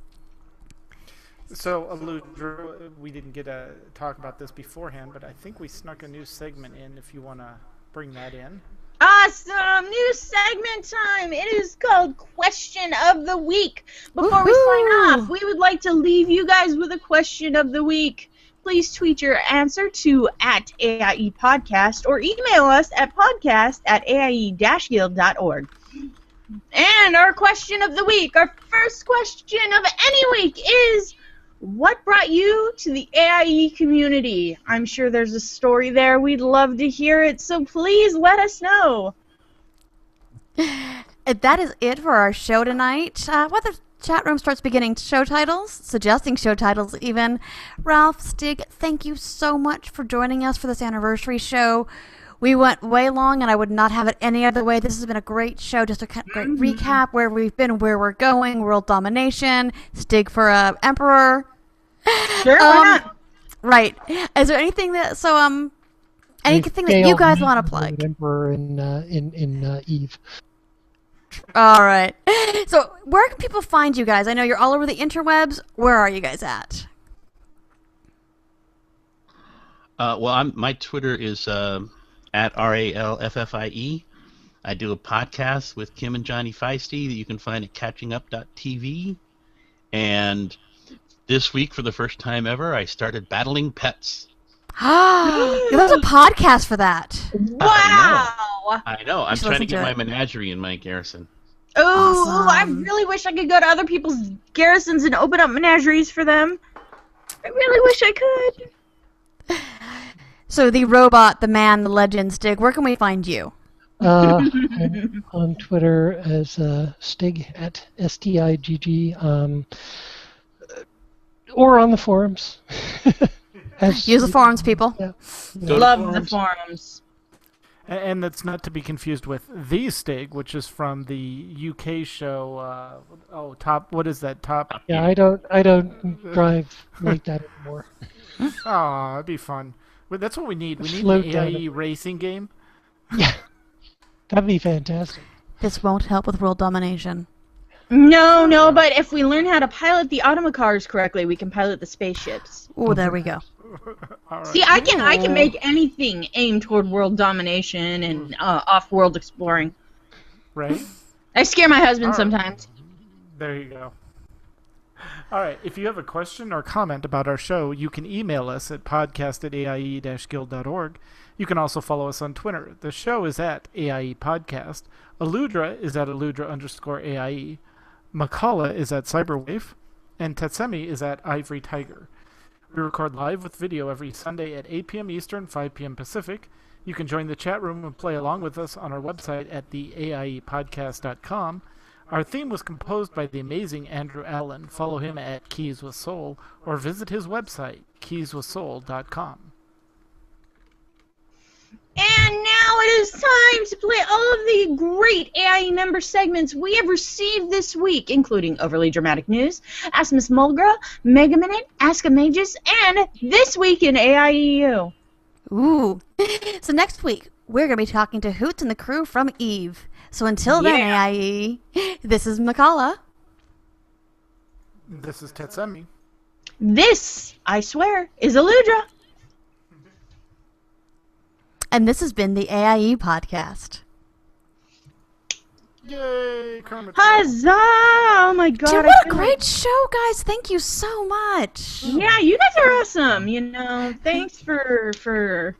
So, Aludra, we didn't get to talk about this beforehand, but I think we snuck a new segment in if you want to bring that in. Awesome! New segment time! It is called Question of the Week. Before we sign off, we would like to leave you guys with a question of the week. Please tweet your answer to @AIE Podcast or email us at podcast@AIE-guild.org. And our question of the week, our first question of any week is, what brought you to the AIE community? I'm sure there's a story there. We'd love to hear it, so please let us know. That is it for our show tonight. What the chat room starts beginning show titles, suggesting show titles even. Ralph, Stig, thank you so much for joining us for this anniversary show. We went way long, and I would not have it any other way. This has been a great show, just a great recap, where we've been, where we're going, world domination, Stig for Emperor. Sure, why not? Right. Is there anything that, anything that you guys want to plug? Emperor in Eve. All right. So where can people find you guys? I know you're all over the interwebs. Where are you guys at? Well, my Twitter is at RALFFIE. I do a podcast with Kim and Johnny Feisty that you can find at catchingup.tv. And this week, for the first time ever, I started battling pets. There's a podcast for that. Wow! I know. I'm should trying to listen get to my it. menagerie in my garrison. Oh, I Awesome. really wish I could go to other people's garrisons and open up menageries for them. I really wish I could. So the robot, the man, the legend, Stig, where can we find you? I'm on Twitter as Stig at STIGG, or on the forums. Use the forums, people. Yeah. Go to Love the forums. forums. And that's not to be confused with The Stig, which is from the UK show, what is that, Top? Yeah, I don't drive like that anymore. Aw, it'd be fun. But that's what we need. We need Slow an down. AIE racing game. Yeah, that'd be fantastic. This won't help with world domination. No, but if we learn how to pilot the automacars correctly, we can pilot the spaceships. Oh, there we go. All right. See, I can make anything aimed toward world domination and off-world exploring. Right? I scare my husband Alright. sometimes. There you go. All right. If you have a question or comment about our show, you can email us at podcast@aie-guild.org. You can also follow us on Twitter. The show is at AIE Podcast. Aludra is at Aludra_AIE. Makala is at Cyberwave. And Tetsemi is at Ivory Tiger. We record live with video every Sunday at 8 p.m. Eastern, 5 p.m. Pacific. You can join the chat room and play along with us on our website at the AIEpodcast.com. Our theme was composed by the amazing Andrew Allen. Follow him at Keys with Soul or visit his website, keyswithsoul.com. And now it is time to play all of the great AIE member segments we have received this week, including Overly Dramatic News, Ask Miss Mulgra, Mega Minute, Ask a Magus, and This Week in AIEU. Ooh. So next week, we're going to be talking to Hoots and the crew from Eve. So until then, AIE, this is Makala. This is Tetsemi. This, I swear, is Aludra. And this has been the AIE Podcast. Yay, Kermit. Huzzah! Oh my god. Dude, what a great show, guys. Thank you so much. Yeah, you guys are awesome. You know, thanks for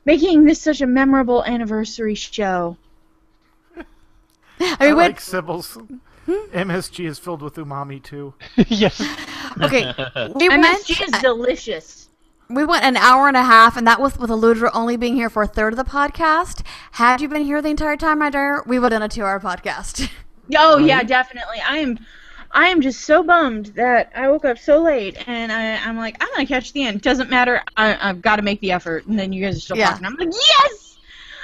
making this such a memorable anniversary show. I like Sybil's. MSG is filled with umami, too. Yes. Okay. MSG is delicious. We went an hour and a half, and that was with Aludra only being here for a third of the podcast. Had you been here the entire time, my dear, we would have done a 2-hour podcast. Oh, yeah, definitely. I am just so bummed that I woke up so late, and I'm like, I'm going to catch the end. Doesn't matter. I've got to make the effort. And then you guys are still talking. I'm like, yes!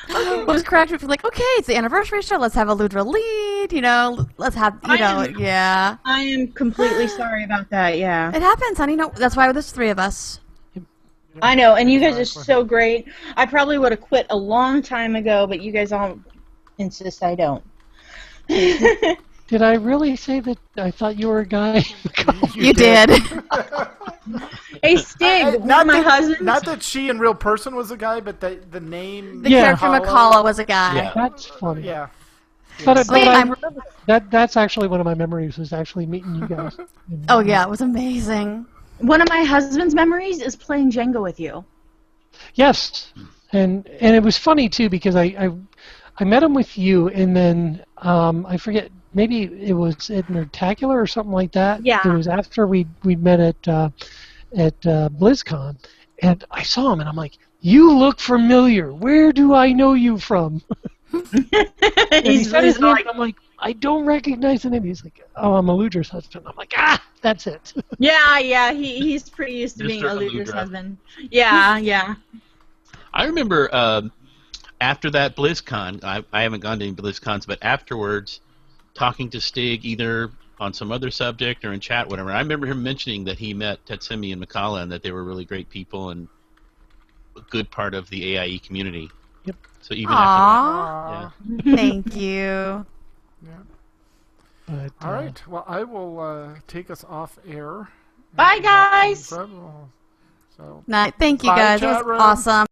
It was correct. We're like, okay, it's the anniversary show. Let's have Aludra lead. You know, let's have, yeah. I am completely sorry about that, yeah. It happens, honey. No, that's why there's 3 of us. I know, and you guys are so great. I probably would have quit a long time ago, but you guys all insist I don't. Did I really say that I thought you were a guy? You did. Hey, Stig, not my husband. Not that she in real person was a guy, but the name. The character Makala was a guy. Yeah. That's funny. Yeah. But I remember that's actually one of my memories was actually meeting you guys. Oh yeah, it was amazing. One of my husband's memories is playing Jenga with you. Yes, and it was funny too because I met him with you, and then I forget, maybe it was at Nerdtacular or something like that. Yeah. It was after we met at BlizzCon, and I saw him, and I'm like, "You look familiar. Where do I know you from?" And he said his name, and I'm like, I don't recognize the name. He's like, oh, I'm Aludra's husband. I'm like, that's it. Yeah, he's pretty used to being Aludra's husband. Yeah. I remember after that BlizzCon, I haven't gone to any BlizzCons, but afterwards, talking to Stig either on some other subject or in chat, whatever, I remember him mentioning that he met Tetsemi and Makala and that they were really great people and a good part of the AIE community. Yep. So even after that, yeah. Thank you. Yeah. But, all right. Well, I will take us off air. Bye, guys. So, Thank you, guys. It was awesome.